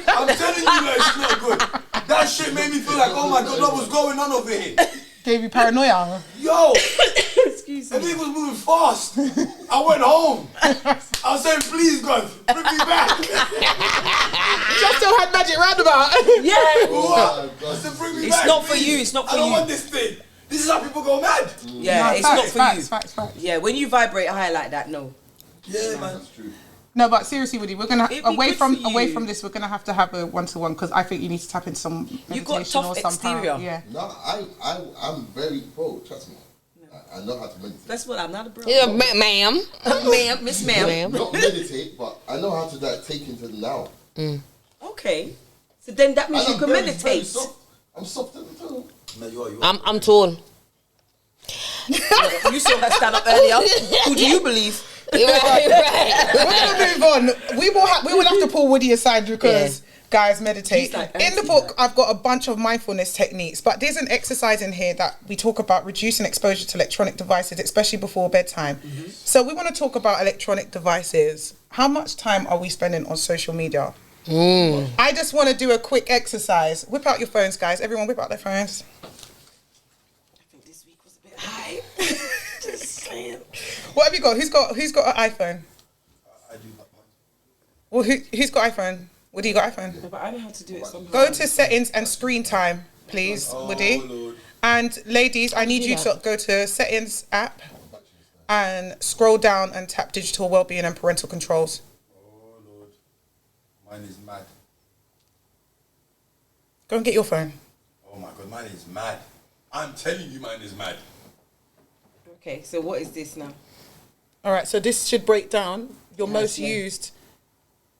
I'm telling you that it's not good. That shit made me feel like, oh my god, what was going on over here?
gave you paranoia.
Yo!
Excuse me.
And he was moving fast. I went home. I was saying, please, God, bring me back.
Just still had magic roundabout.
Yeah.
What? I said, bring me
It's
back.
not for
please.
you. It's not for
I don't
you.
want this thing. This is how people go mad.
Yeah,
No,
it's
facts,
not for
facts,
you.
Facts.
Yeah, when you vibrate high like that, no.
Yeah, man.
That's true.
No, but seriously, Woody, we're gonna
It'd be
away
good
from
for you.
this. We're gonna have to have a 1-to-1 because I think you need to tap into some
You got
meditation
tough
or some
exterior.
power. Yeah.
No, I'm very pro. Trust me. I know how to meditate.
That's what I'm not a bro.
Yeah, ma'am.
Ma'am, Miss Ma'am.
Ma'am.
Not meditate, but I know how to like take into the now.
Okay. So then that means
And
you can
very
meditate.
soft. I'm soft at the tongue.
No, you are.
I'm tall.
You saw her stand up earlier. Who do you believe?
Right.
We're gonna move on. We will have to pull Woody aside because guys meditate.
He's like
In the
anti
book,
that.
I've got a bunch of mindfulness techniques, but there's an exercise in here that we talk about reducing exposure to electronic devices, especially before bedtime. So we want to talk about electronic devices. How much time are we spending on social media? I just want to do a quick exercise. Whip out your phones, guys. Everyone, whip out their phones.
I think this week was a bit high. Just saying.
What have you got? Who's got an iPhone?
I do that.
Well, who's got iPhone? Woody, you got iPhone?
But I know how to do it somehow.
Go to settings and screen time, please, Woody.
Lord.
And ladies, I need you to go to settings app and scroll down and tap digital wellbeing and parental controls.
Oh, Lord. Mine is mad.
Go and get your phone.
Oh, my God. Mine is mad. I'm telling you, mine is mad.
Okay, so what is this now?
All right, so this should break down your most
yeah.
used,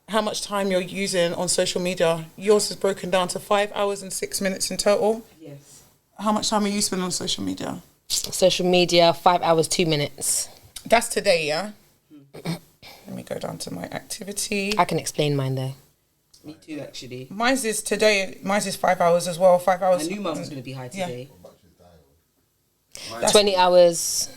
how much time you're using on social media. Yours is broken down to 5 hours and 6 minutes in total.
Yes.
How much time are you spending on social media?
Social media, 5 hours, 2 minutes.
That's today, yeah? Let me go down to my activity.
I can explain mine though.
Me too, actually.
Mine's is today. Mine's is 5 hours as well. 5
I
hours.
knew mine was going to be high
Yeah.
today.
Mine,
20 hours,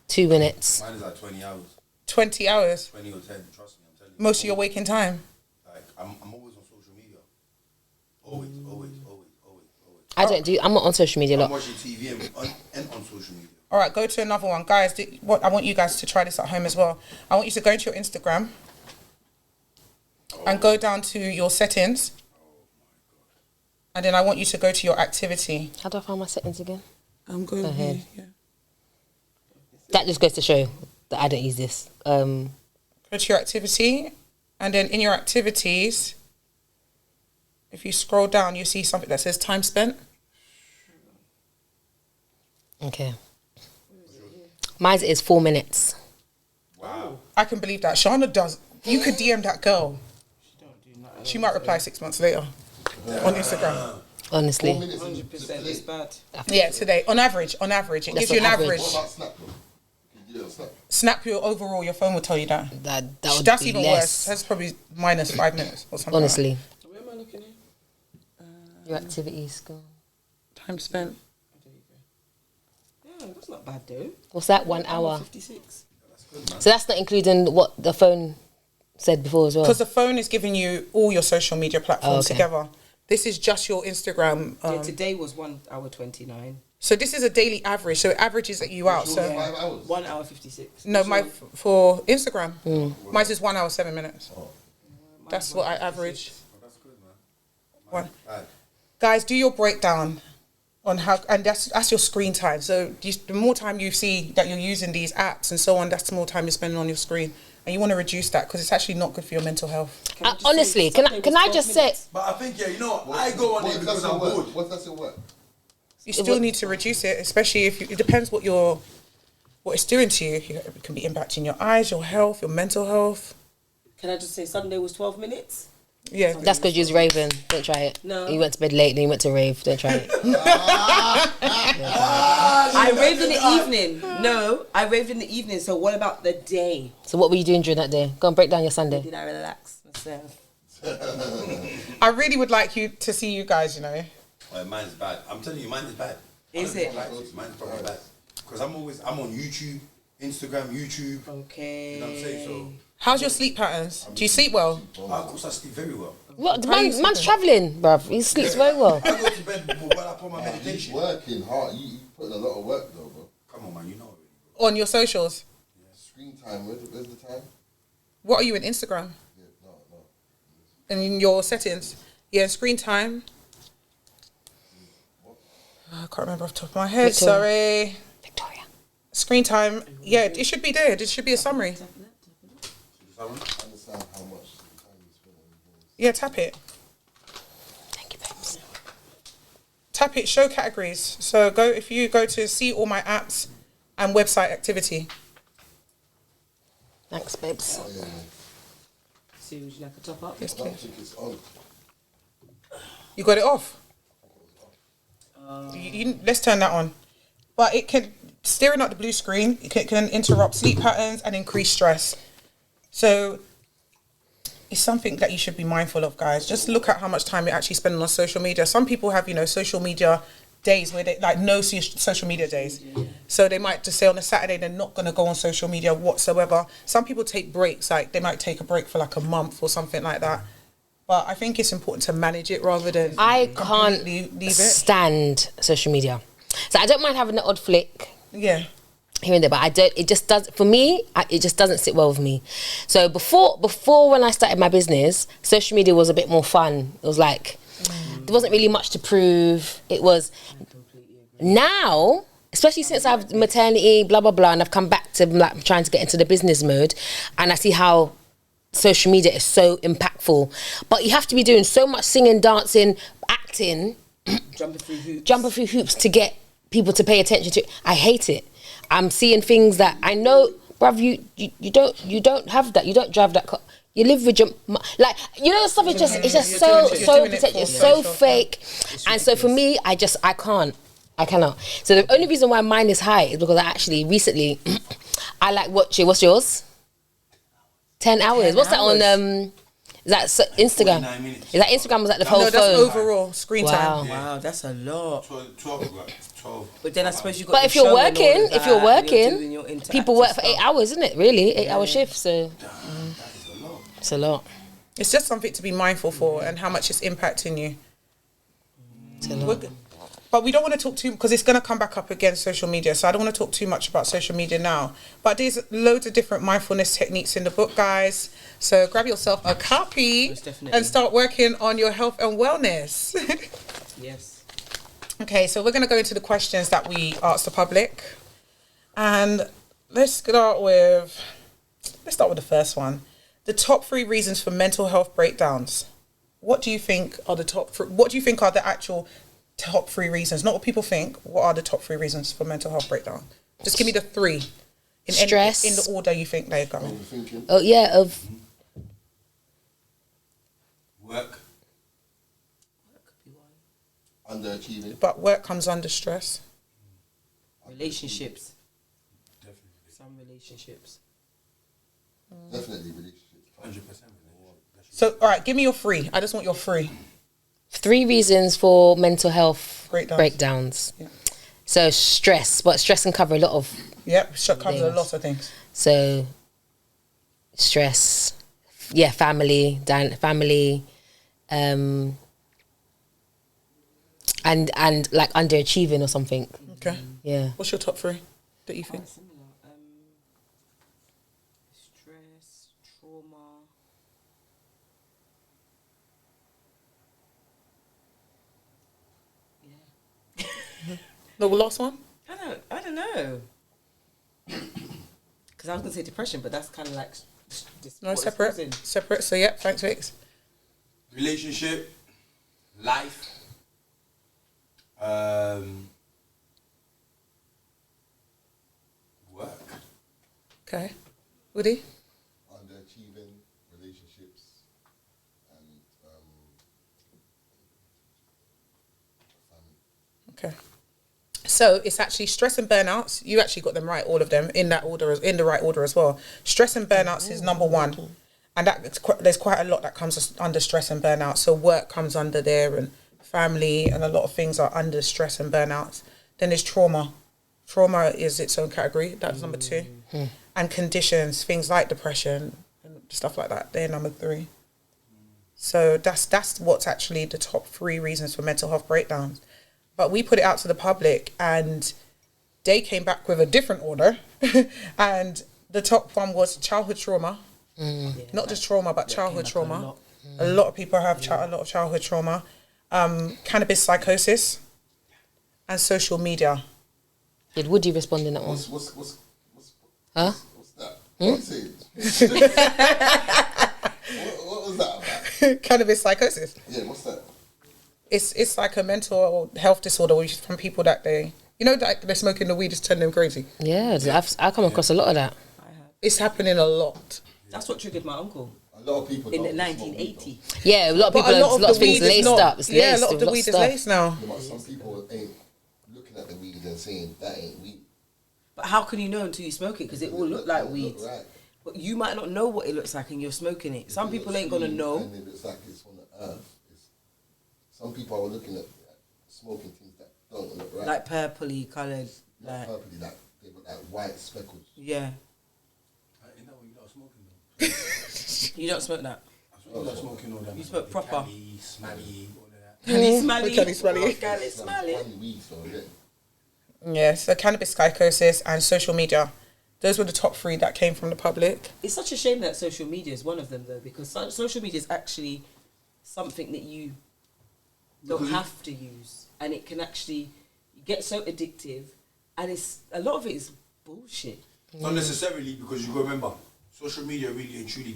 2 minutes.
mine is like 20 hours.
20 hours.
20 or 10. Trust me, I'm telling you.
Most of your waking time.
Like, I'm always on social media. Always.
I don't do. I'm not on social media a
I'm
lot.
watching TV and on social media.
All right, go to another one. Guys, I want you guys to try this at home as well. I want you to go into your Instagram and go down to your settings. And then I want you to go to your activity.
How do I find my settings again?
I'm going
ahead.
here. Yeah.
That just goes to show that I don't use this.
Go to your activity. And then in your activities, if you scroll down, you see something that says time spent.
Okay. Mine is 4 minutes.
Wow.
I can believe that. Shana does. You could DM that girl. She might reply 6 months later on Instagram.
Honestly.
4 minutes and
100% it's bad.
Yeah, today. On average. It
That's
gives you an
on
average.
average.
What about Snap though? Can you do it on Snap?
Snap your overall, your phone will tell you that.
That would
That's
be
even
less.
worse. That's probably minus 5 minutes or something.
Honestly.
Where am I looking at?
Your activities. Go.
Time spent.
Yeah, that's not bad though.
What's that? 1 hour.
56.
So that's not including what the phone said before as well.
Because the phone is giving you all your social media platforms
okay.
together. This is just your Instagram.
Yeah, today was 1 hour 29.
So this is a daily average. So it averages you out.
Yours
So
5 hours.
1 hour 56.
no, for Instagram, mine is 1 hour 7 minutes.
Oh.
That's what I average.
That's good, man.
One.
Bad.
Guys, do your breakdown. on how, and that's your screen time. So the more time you see that you're using these apps and so on, that's the more time you're spending on your screen. And you want to reduce that because it's actually not good for your mental health.
Honestly, can I just say?
But I think, you know what? I go on it because I'm bored.
What does it work?
You still need to reduce it, especially if it depends what it's doing to you. It can be impacting your eyes, your health, your mental health.
Can I just say Sunday was 12 minutes?
Yeah.
That's because you was raving. Don't try it.
No.
You went to bed late, then you went to rave. Don't try it.
I raved in the evening. No, I raved in the evening. So what about the day?
So what were you doing during that day? Go and break down your Sunday.
Did I relax myself?
I really would like to see you guys, you know.
Mine's bad. I'm telling you, mine is bad.
Is it?
Mine's probably bad. Because I'm on YouTube, Instagram, YouTube.
Okay.
You know what I'm saying? So,
How's your sleep patterns? Do you sleep well?
of course, I sleep very well.
What? Man's travelling, bruv. He sleeps very well.
I go to bed while I put my
He's
meditation.
working hard. You putting a lot of work though, bro.
Come on, man, you know already.
On your socials?
Screen time. Where's the time?
What are you in Instagram?
Yeah, no.
And in your settings? Yeah, screen time. I can't remember off the top of my head.
Victoria.
Sorry.
Victoria.
Screen time. Yeah, it should be there. It should be a summary.
Understand how much time you spend on things.
Yeah, tap it.
Thank you, babes.
Tap it, show categories. So if you go to see all my apps and website activity.
Thanks, babes.
Oh yeah,
So would you like a top up?
Yes,
I don't
please.
think it's on.
You got it off? Let's turn that on. But it can, staring at the blue screen, it can interrupt sleep patterns and increase stress. So it's something that you should be mindful of, guys. Just look at how much time you're actually spending on social media. Some people have, social media days where they no social media days. So they might just say on a Saturday they're not going to go on social media whatsoever. Some people take breaks, like they might take a break for like a month or something like that. But I think it's important to manage it rather than
I can't
leave it.
stand social media. So I don't mind having an odd flick
Yeah.
here and there, but I don't. It just does for me. It just doesn't sit well with me. So before when I started my business, social media was a bit more fun. It was like there wasn't really much to prove. It was now, especially since I've maternity, blah blah blah, and I've come back to like trying to get into the business mode, and I see how social media is so impactful. But you have to be doing so much singing, dancing, acting, jumping through hoops to get people to pay attention to it. I hate it. I'm seeing things that I know, bruv, you don't have that. You don't drive that car. You live with your stuff is just so protected. It's so fake. And so for me, I cannot. So the only reason why mine is high is because I actually recently I like watching. What's yours? 10 hours. What's that on? Is that Instagram? Is that Instagram? Was that the whole
No, that's
phone?
overall screen time.
Wow, that's a lot.
12.
But then I suppose you got.
But if you're working,
your
people work for
interactive
8 hours, isn't it? Really, 8-hour shifts. So
That is a lot.
it's a lot.
It's just something to be mindful for and how much it's impacting you.
It's a lot.
But we don't want to talk too, because it's going to come back up against social media. So I don't want to talk too much about social media now. But there's loads of different mindfulness techniques in the book, guys. So grab yourself a copy and start working on your health and wellness.
Yes.
Okay, so we're going to go into the questions that we asked the public. And let's start with the first one. The top 3 reasons for mental health breakdowns. What do you think are the actual top 3 reasons? Not what people think. What are the top 3 reasons for mental health breakdown? Just give me the 3.
Stress.
In the order you think they're going.
Overthinking.
Oh yeah, of
Work.
Underachieving.
But work comes under stress.
Relationships.
Definitely.
Some relationships.
Definitely relationships.
100%.
So, all right, give me your 3. I just want your 3.
3 reasons for mental health
Breakdowns.
breakdowns.
Yeah.
So stress, but stress can cover a lot of.
Yep, covers a lot of things.
So stress, family, and like underachieving or something.
Okay.
Yeah.
What's your top 3 that you think?
Similar. Stress, trauma.
The last one?
I don't know. Because I was gonna say depression, but that's kind of like
No, separate. Separate. So yeah, thanks, Vix.
Relationship, life, work.
Okay. Woody?
Underachieving, relationships, and family.
Okay. So it's actually stress and burnouts. You actually got them right, all of them in that order, in the right order as well. Stress and burnouts is number one, and there's quite a lot that comes under stress and burnout. So work comes under there, and family, and a lot of things are under stress and burnouts. Then there's trauma. Trauma is its own category. That's number two, and conditions, things like depression and stuff like that. They're number three. So that's what's actually the top 3 reasons for mental health breakdowns. But we put it out to the public and they came back with a different order. And the top one was childhood trauma. Not just trauma, but childhood trauma. A lot of people have a lot of childhood trauma. Cannabis psychosis and social media.
Did Woody respond in that one?
What's
Huh?
what's that? What's it? What was that about?
Cannabis psychosis.
Yeah, what's that?
It's like a mental health disorder which is from people that like they're smoking the weed is turning them crazy.
Yeah, I've come across a lot of that.
It's happening a lot.
That's what triggered my uncle.
A lot of people
In
don't
the
smoke weed,
1980s.
Yeah, a lot of people, a lot of things laced up. It's
Yeah, a
laced
lot of
with
the
lots
weed
of
is
stuff.
laced now.
though. But some people ain't looking at the weed and saying that ain't weed.
But how can you know until you smoke it? Because it will look like
Don't
weed.
look right.
But you might not know what it looks like and you're smoking it. Some
It
people
looks
ain't going to
weed
know.
And it looks like it's from the earth. Some people are looking at smoking things that don't look right.
Like purpley coloured.
Like
Like,
purpley, like they've got like white speckles.
yeah.
Ain't that what you lot smoking though?
You don't smoke that.
You lot smoking all that.
You smoke proper.
Cali, smelly, all of that.
Cali smelly.
Cali smelly.
Cali smelly.
Funny weed, so yeah.
Yeah, so cannabis psychosis and social media. Those were the top 3 that came from the public.
It's such a shame that social media is one of them though, because social media is actually something that you don't have to use, and it can actually get so addictive, and it's a lot of it is bullshit.
Not necessarily, because you got to remember, social media really and truly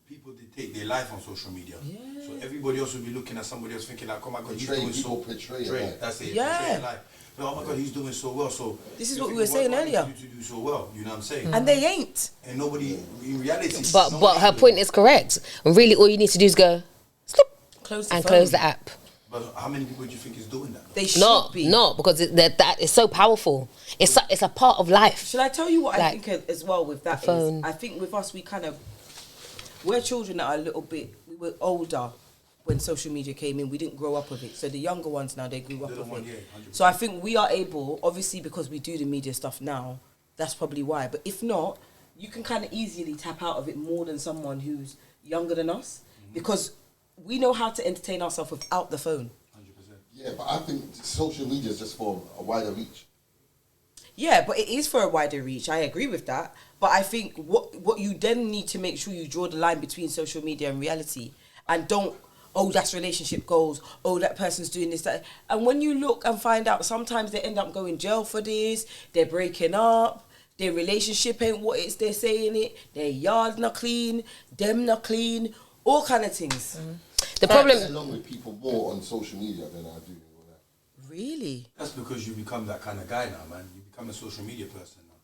people take their life on social media.
Yeah.
So everybody else will be looking at somebody else thinking like, oh my God, he's
Portray,
doing
people
so
portray it,
Portray,
like.
that's it.
Yeah.
Portray life. Oh my God, he's doing so well. So
This is
they're
what we were
thinking,
saying
what do I
earlier.
need to do so well? You know what I'm saying?
And they ain't.
And nobody, in reality,
But her point is correct. Really, all you need to do is go, slip,
Close the
and
phone.
close the app.
But how many people do you think is doing that?
They should be.
No, because that is so powerful. It's a part of life.
Shall I tell you what I
Like,
think as well with that
the phone.
is, I think with us, we're children that are a little bit, we were older when social media came in. We didn't grow up with it. So the younger ones now, they grew up with it.
Yeah, 100%.
So I think we are able, obviously because we do the media stuff now, that's probably why. But if not, you can kind of easily tap out of it more than someone who's younger than us. Because we know how to entertain ourselves without the phone.
100%.
Yeah, but I think social media is just for a wider reach.
Yeah, but it is for a wider reach. I agree with that. But I think what you then need to make sure you draw the line between social media and reality, and don't, oh, that's relationship goals, oh, that person's doing this, that. And when you look and find out, sometimes they end up going jail for this, they're breaking up, their relationship ain't what they're saying it, their yard not clean, them not clean, all kind of things.
The problem.
I get along with people more on social media than I do with all that.
Really?
That's because you become that kind of guy now, man. You become a social media person now.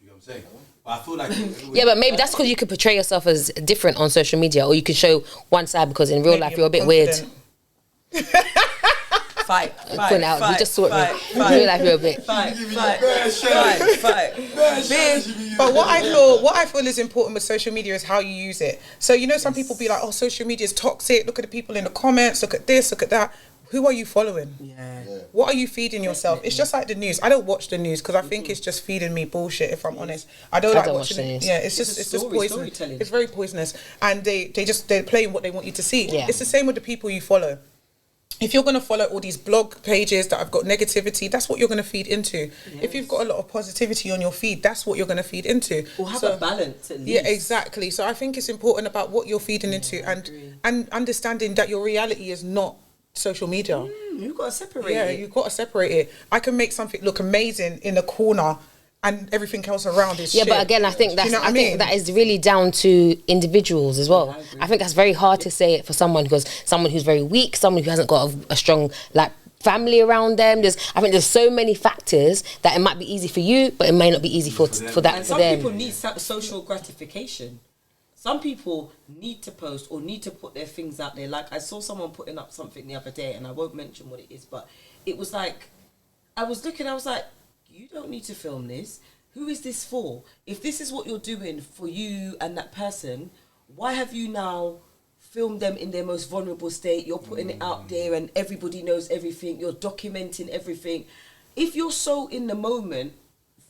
You know what I'm saying? But I feel like...
Yeah, but maybe that's because you could portray yourself as different on social media, or you could show one side because in real life you're a bit weird.
Fight.
Point out, we just saw it. In real life you're a bit.
Fight.
But what I feel is important with social media is how you use it. So some people be like, oh, social media is toxic. Look at the people in the comments. Look at this. Look at that. Who are you following?
Yeah.
What are you feeding yourself? It's just like the news. I don't watch the news because I think it's just feeding me bullshit. If I'm honest, I don't like watching
watch the
it.
news.
Yeah, it's just poisonous.
Storytelling.
It's very poisonous, and they're playing what they want you to see.
Yeah.
It's the same with the people you follow. If you're going to follow all these blog pages that have got negativity, that's what you're going to feed into.
Yes.
If you've got a lot of positivity on your feed, that's what you're going to feed into.
Or have a balance at least.
Yeah, exactly. So I think it's important about what you're feeding into, and understanding that your reality is not social media.
You've got to separate it.
Yeah, you've got to separate it. I can make something look amazing in a corner and everything else around is shit.
But again, I think that's,
you know what
I think that is really down to individuals as well. I think that's very hard to say it for someone who's very weak, someone who hasn't got a strong family around them. I think there's so many factors that it might be easy for you, but it may not be easy for them.
And some people need social gratification. Some people need to post or need to put their things out there. Like I saw someone putting up something the other day, and I won't mention what it is, but it was like, I was like, you don't need to film this. Who is this for? If this is what you're doing for you and that person, why have you now filmed them in their most vulnerable state? You're putting it out there and everybody knows everything. You're documenting everything. If you're so in the moment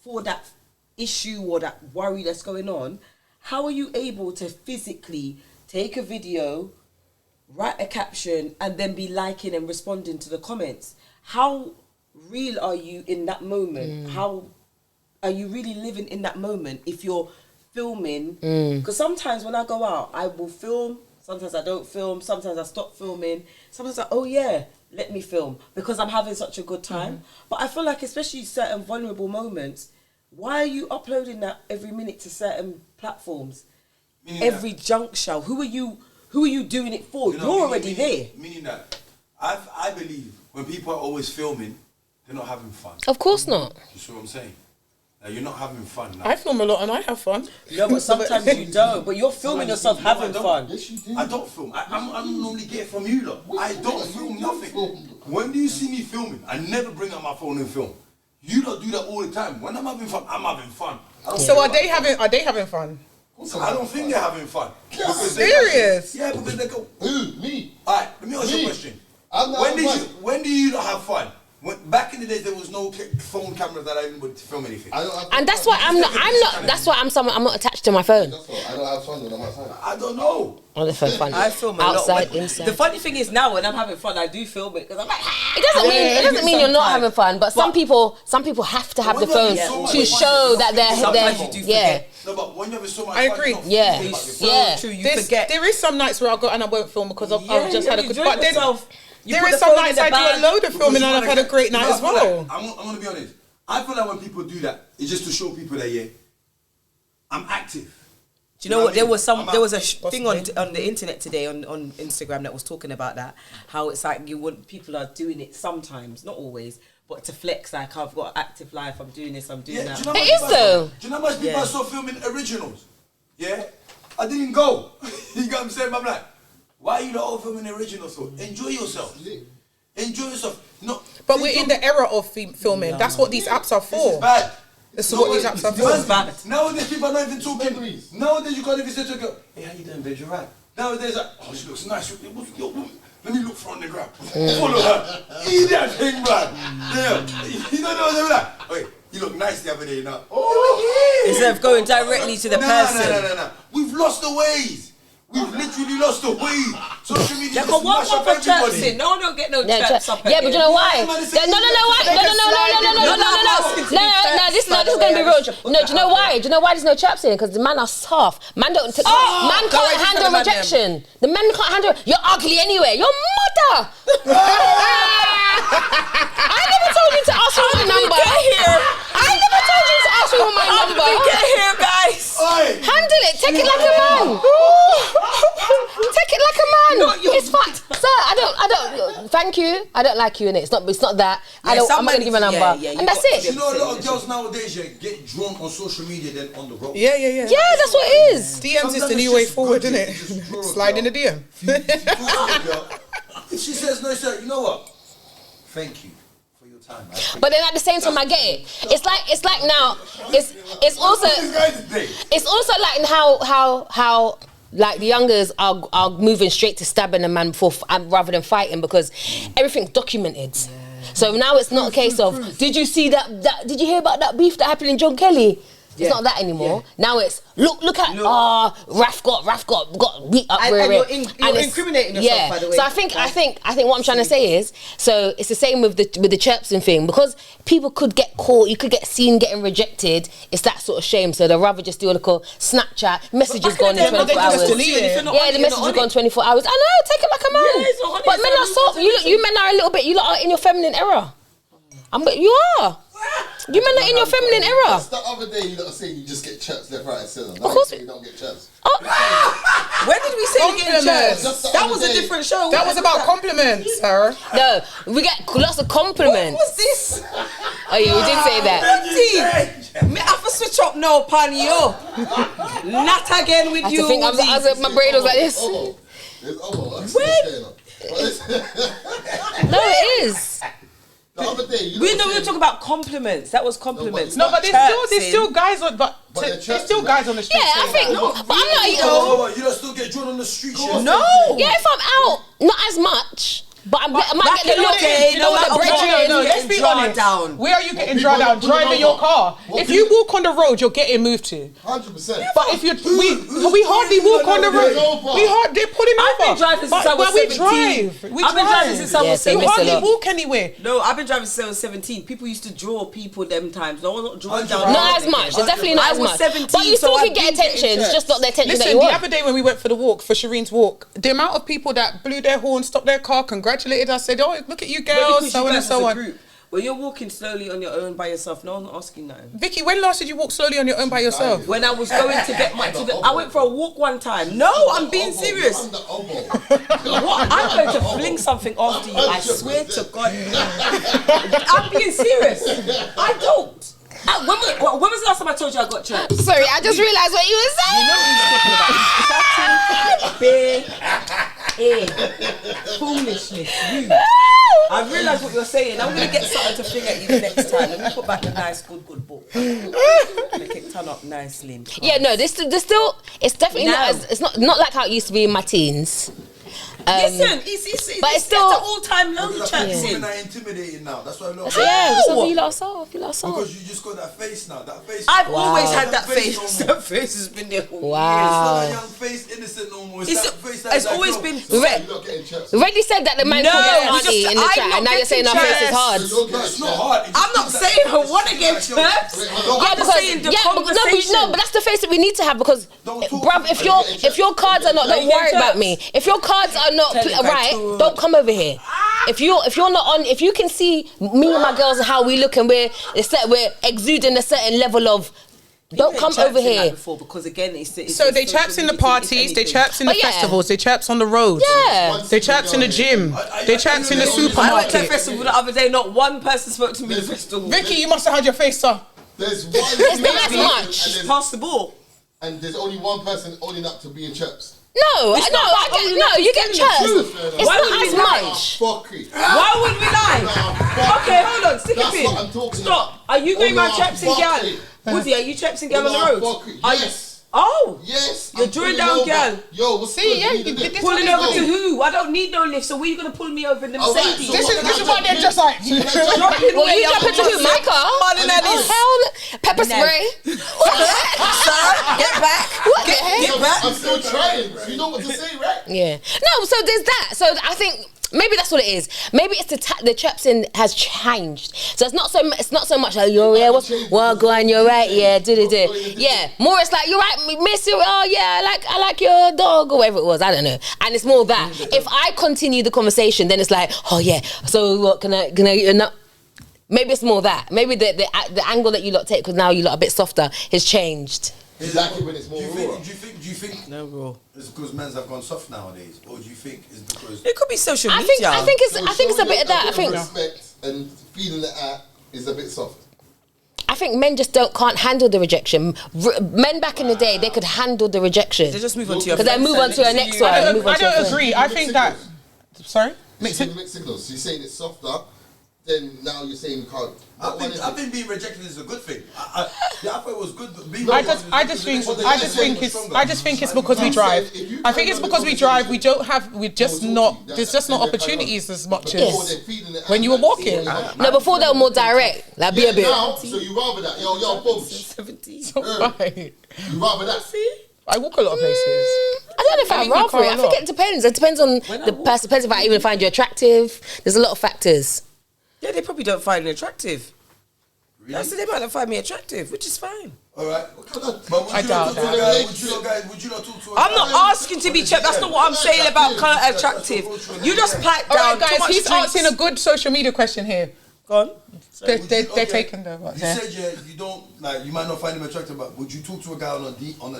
for that issue or that worry that's going on, how are you able to physically take a video, write a caption, and then be liking and responding to the comments? How real are you in that moment? How are you really living in that moment if you're filming? Because sometimes when I go out, I will film. Sometimes I don't film. Sometimes I stop filming. Sometimes let me film because I'm having such a good time. But I feel like especially certain vulnerable moments, why are you uploading that every minute to certain platforms? Every juncture. Who are you doing it for? You're already there.
Meaning that I believe when people are always filming, they're not having fun.
Of course not.
You see what I'm saying? You're not having fun.
I film a lot and I have fun.
No, but sometimes you don't. But you're filming yourself having fun.
Yes, you do.
I don't film. I'm normally get it from you lot. I don't film nothing. When do you see me filming? I never bring out my phone and film. You lot do that all the time. When I'm having fun, I'm having fun.
So are they having fun?
I don't think they're having fun.
Serious?
Yeah, because they go.
Who? Me?
Alright, let me ask you a question. When do you not have fun? Back in the days, there was no phone cameras that I even would film anything.
And that's why I'm not. That's why I'm not attached to my phone.
I don't have fun when I'm outside.
I don't know.
On the phone,
I film a
outside,
lot.
inside.
The funny thing is now when I'm having fun, I do film it because I'm like.
It doesn't mean you're not having fun, but some people have to have the phone to show that they're.
Sometimes you do forget.
No, but when you're having so much
I
fun,
agree.
Yeah.
So true. You forget.
There is some nights where I'll go and I won't film because I've just had a good.
But then
there is some nights I do a load of filming and I've had a great night as well.
I'm going to be honest. I feel like when people do that, it's just to show people that, I'm active.
Do you know what? There was a thing on the internet today on Instagram that was talking about that. How it's like people are doing it sometimes, not always, but to flex. Like I've got an active life. I'm doing this. I'm doing that.
It is though.
Do you know how much people are still filming originals? Yeah, I didn't go. You get what I'm saying? I'm like, why are you not all filming originals? So enjoy yourself. Enjoy yourself. No,
but we're in the era of filming. No. That's what these apps are for.
This is bad.
This is what these apps are for.
This is bad.
Nowadays people are not even talking. Nowadays you can't even say to a girl, hey, how you doing, babe? You're right. Nowadays, oh, she looks nice. Let me look for on the ground. Follow her. Eat that thing, man. Yeah. You don't know what they're like. Wait, you look nice the other day now. Oh,
instead of going directly to the person.
No. We've lost the ways. We've literally lost the way. Social media.
Yeah, but what for chirps in? No, don't get no chirps up.
Yeah, but you know why? No. This is gonna be real. No, do you know why? Do you know why there's no chirps in? Because the man are soft. Man can't handle rejection. The man can't handle. You're ugly anyway. Your mother. I never told you to ask for my number. I never told you to ask for my number.
How did we get here, guys?
Handle it. Take it like a man. Take it like a man. It's fine, sir. I don't. Thank you. I don't like you in it. It's not that. I'm not gonna give a number, and that's it.
You know, a lot of girls nowadays get drawn on social media than on the road.
Yeah.
Yeah, that's what it is.
DMs is the new way forward, isn't it? Slide in the DM.
If she says no, sir, you know what? Thank you for your time.
But then at the same time, I get it. It's like now. It's also like how like the youngers are moving straight to stabbing a man before rather than fighting because everything's documented. So now it's not a case of did you see that did you hear about that beef that happened in John Kelly? It's not that anymore. Now it's look at Raf got beat up.
And you're incriminating yourself, by the way.
So I think what I'm trying to say is, so it's the same with the chirping thing, because people could get caught, you could get seen getting rejected. It's that sort of shame. So they'd rather just do a little Snapchat messages gone in 24 hours. The messages gone 24 hours. I know, take it like a man. But men are soft. You men are a little bit. You lot are in your feminine era. You are. You men are in your feminine era.
That's the other day you lot are saying you just get chirps left, right, and centre.
Of course
you don't get chirps.
When did we say we get chirps? That was a different show.
That was about compliments, Sarah.
No, we get lots of compliments.
What was this?
Oh yeah, we did say that.
Me have to switch up now, pan yo. Not again with you.
I think my brain was like this.
When?
No, it is.
The other day,
we were talking about compliments. That was compliments.
No, but there's still guys on, there's still guys on the street.
Yeah, I think. But I'm not.
You don't still get drawn on the street.
No.
Yeah, if I'm out, not as much. But I might get the look.
Let's be honest. Where are you getting drawn down? Driving your car. If you walk on the road, you're getting moved to.
100%.
But if we hardly walk on the road. They're pulling over.
I've been driving since I was 17.
I've been driving
since I was 17.
You hardly walk anywhere.
No, I've been driving since I was 17. People used to draw people them times. No one's not drawing down.
Not as much. It's definitely not as much. 17, but you still can get attention. It's just not the attention that you want.
Listen, the other day when we went for the walk, for Shireen's walk, the amount of people that blew their horn, stopped their car, congratulated us, said, "Oh, look at you girls," so on and so on.
Group, when you're walking slowly on your own by yourself, no one's asking nothing.
Vicky, when last did you walk slowly on your own by yourself?
When I was going to get I went for a walk one time. No, I'm being serious. What? I'm going to fling something after you. I swear to God. I'm being serious. I don't. When was the last time I told you I got chirps?
Sorry, I just realised what you were saying.
You know what he's talking about. Foolishness. I realise what you're saying. I'm going to get something to fling at you the next time. Let me put back the nice, good book. Make it turn up nicely.
Yeah, no, this still, it's definitely it's not like how it used to be in my teens.
Listen, it's still an all-time low chance.
Women are intimidating now. That's why I'm not.
Yeah, you lot soft.
Because you just got that face now. That face.
I've always had that face. That face has been there for years.
It's not a young face, innocent no more.
It's always been.
Reggie said that the man called auntie in the chat, and now you're saying our face is hard.
It's not hard.
I'm not saying I want to get chirps. I'm just saying the conversation.
No, but that's the face that we need to have, because, bruv, if your cards are not, don't worry about me. If your cards are not right, don't come over here. If you're not on, if you can see me and my girls and how we look, and we're exuding a certain level of, don't come over here.
Because again,
so they chirps in the parties, they chirps in the festivals, they chirps on the roads.
Yeah,
they chirps in the gym, they chirps in the supermarket.
I went to a festival the other day. Not one person spoke to me at the festival.
Vicky, you must have had your face up.
There's one.
It's not as much.
Pass the ball.
And there's only one person owning up to being chirps.
No, you get chirps. It's not as much.
Why would we lie? Okay, hold on, stick it in.
What I'm talking
Stop. Are you going around chirping gal? Woody, are you chirping gal on the road?
Yes.
Oh.
Yes.
You're drawing down gal.
Yo, what's
pulling over to who? I don't need no lift, so where are you going to pull me over in the Mercedes?
This is why they're just like...
Well, you jump into who? My car? Oh, hell. Pepper spray.
Sir, get back.
What the heck?
Get back.
I'm still trying. You know what to say, right?
Yeah. No, so there's that. So I think... maybe that's what it is. Maybe it's the chirping has changed. So it's not so much like, you're yeah, well go on, you're right, yeah, do. Yeah. More it's like, you're right, miss you, oh yeah, I like your dog, or whatever it was, I don't know. And it's more that. If I continue the conversation, then it's like, oh yeah, so what can I maybe it's more that. Maybe the angle that you lot take, because now you lot are a bit softer, has changed.
Exactly when it's more raw.
Do you think
no raw?
It's because men have gone soft nowadays, or do you think it's because
it could be social media?
I think it's a bit of that. I think
respect and feeling it out is a bit soft.
I think men just can't handle the rejection. Men back in the day, they could handle the rejection.
They just move on to your.
Because they move on to the next one.
I don't agree. I think that. Sorry.
Mixed signals. So you're saying it's softer then now you're saying you can't.
I think being rejected is a good thing. I thought it was good. But being
I just think it's because we drive. I think it's because we drive. There's just not opportunities as much as when you were walking.
No, before they were more direct. Like be a bit.
Now, so you rather that? Yo, boom.
70.
Right.
You rather that?
I walk a lot of places.
I don't know if I rather it. I think it depends. It depends on the person. Depends if I even find you attractive. There's a lot of factors.
Yeah, they probably don't find me attractive. Really? I said they might not find me attractive, which is fine.
All right.
I doubt that.
Would you not talk to a
I'm not asking to be checked. That's not what I'm saying about colour attractive. You just pipe down.
All right, guys,
too much
he's
drinks.
asking a good social media question here.
Go on.
They're taking them.
You said you don't like. You might not find him attractive, but would you talk to a guy on a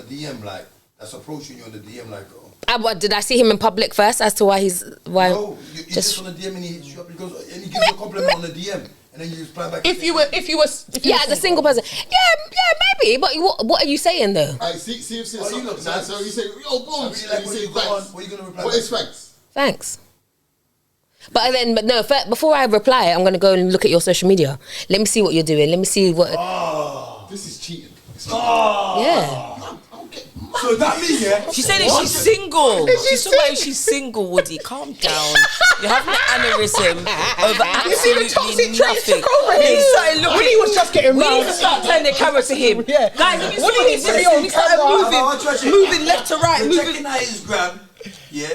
DM like that's approaching you on the DM like?
What, did I see him in public first as to why he's
No, you just on the DM and he hits you up because he gives you a compliment on the DM and then you reply back.
If you were
as a single person, maybe. But what are you saying though?
I see if
you look nice.
So you say, yo, boom.
What are you gonna reply?
What is thanks?
Thanks. But no. Before I reply, I'm gonna go and look at your social media. Let me see what you're doing. Let me see what.
This is cheating.
Yeah.
So that means
She said that she's single. She's talking about she's single, Woody. Calm down. You're having an aneurysm over absolutely nothing.
Woody was just getting
We need
round.
to start turning the camera to him.
Yeah.
Guys, if you
Woody
see
needs to be on
he started
camera.
moving left to right, moving.
checking out his gram. Yeah.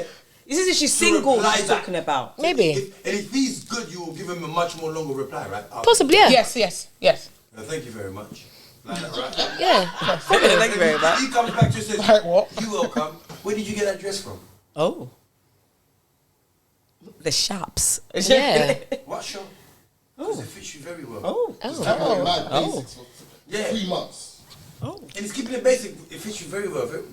This is if she's single.
reply
She's
back.
talking about.
Maybe.
If he's good, you will give him a much more longer reply, right?
Possibly, yeah.
Yes.
Thank you very much. Like that, right?
Yeah.
Thank you very much.
He comes back to you and says,
Like what?
"You welcome. Where did you get that dress from?"
Oh. The shops.
Yeah.
What shop? Because it fits you very well.
Oh.
Mad basics for
Yeah.
3 months.
Oh.
And it's keeping it basic. It fits you very well. Very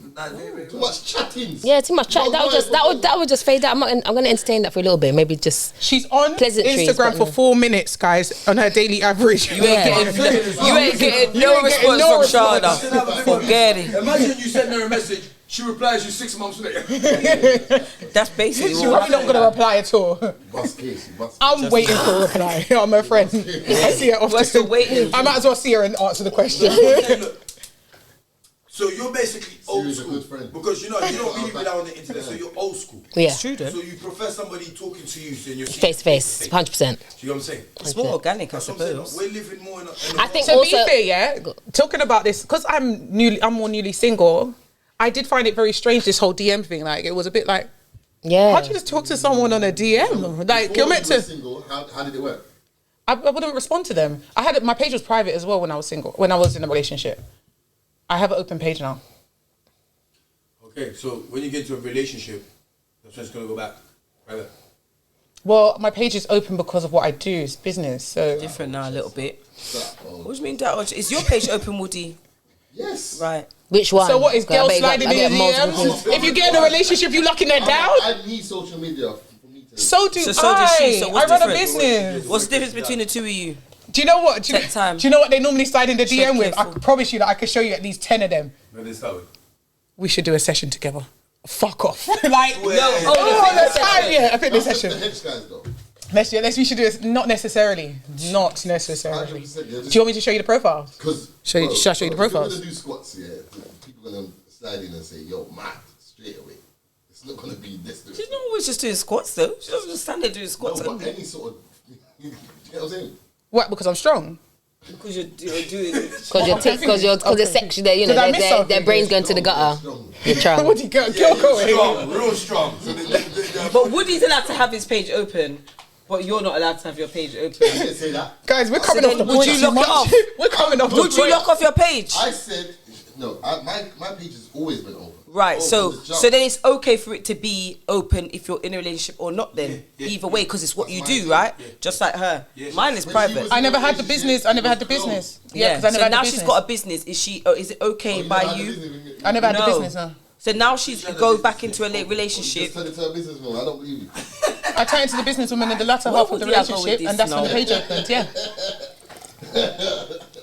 Too
well.
much chattings.
Yeah, too much chat. That would just fade out. I'm gonna entertain that for a little bit. Maybe just.
She's on
Pleasantries,
Instagram
but
for 4 minutes, guys, on her daily average.
You ain't getting no response from Shana. Forget it.
Imagine you send her a message. She replies you 6 months later.
That's basically
She's
what
probably not going to reply at all.
Bust case.
I'm waiting for a reply. I'm her friend. I see her often.
We're still waiting.
I might as well see her and answer the question.
Okay, look. So you're basically old
Siri's a
school
good friend.
because you don't really rely on the internet. So you're old school.
Yeah.
true, though.
So you prefer somebody talking to you, saying you're
Face to face, 100%.
Do you know what I'm saying?
It's more organic, I
That's what I'm saying.
suppose.
We're living more in a
I think
To
also.
be fair, yeah, talking about this, because I'm more newly single, I did find it very strange, this whole DM thing. Like, it was a bit like,
Yeah.
how'd you just talk to someone on a DM? Like,
Before
you're meant
you were
to...
single, how did it work?
I wouldn't respond to them. My page was private as well when I was single, when I was in a relationship. I have an open page now.
Okay, so when you get into a relationship, that's when it's going to go back private.
Well, my page is open because of what I do. It's business, so...
Different now a little bit.
That,
What do you mean that? Is your page open, Woody?
yes.
Right.
Which one?
So what is girls
I bet
sliding
I
in
get
the
multiple
DMs?
things.
If you get in a relationship, you locking her down?
I need social media for me to...
So do
So
I.
does she. So what's
I run a
different?
business.
What's the difference between the two of you?
Do you know what? Do
Take time.
you know what they normally slide in the DM with? I
careful.
promise you that I could show you at least 10 of them.
Where they start with?
We should do a session together. Fuck off. Like,
the
time, yeah, a fitness
The
session.
hedge guys though.
We should do it. Not necessarily. Not necessarily.
100%, yeah,
Do you want me to show you the profiles?
Because
Should I show you the profiles?
If you're gonna do squats, yeah, people gonna slide in and say, "Yo, Matt," straight away. It's not gonna be this.
She's not always just doing squats, though. She doesn't just stand there doing squats.
No, but any sort of, you know what I'm saying?
What? Because I'm strong.
Because you're doing.
Because it's sexual. You know,
Did I miss
their
something?
brain's going to the gutter.
Strong.
You're trying.
What do you go?
Yeah,
Go
you're
away.
strong, real strong. So
But Woody's allowed to have his page open, but you're not allowed to have your page open.
I didn't say that.
Guys, we're coming
then
off the
would
point
you
too
lock it
much.
off?
We're coming off the
Would you
point.
lock off your page?
I said no. My page has always been open.
Right,
Oh,
so
from the jump.
then it's okay for it to be open if you're in a relationship or not then. Either way, because it's what you do, right? Just like her. Mine is
When she
private.
was
I
in
never
a
had the
relationship,
business. I never had the
it was
business.
closed.
Yeah, because I never
so
had
now
the
she's
business.
got a business. Is it okay
You
by
never had the
you?
business.
I never had the
No.
business, no.
So now she's goes back into a relationship.
Just turn it to a businesswoman. I don't believe you.
I turned into the businesswoman in the latter
Where
half of the
would I go with
relationship,
this
and that's when the
now?
page opened. Yeah,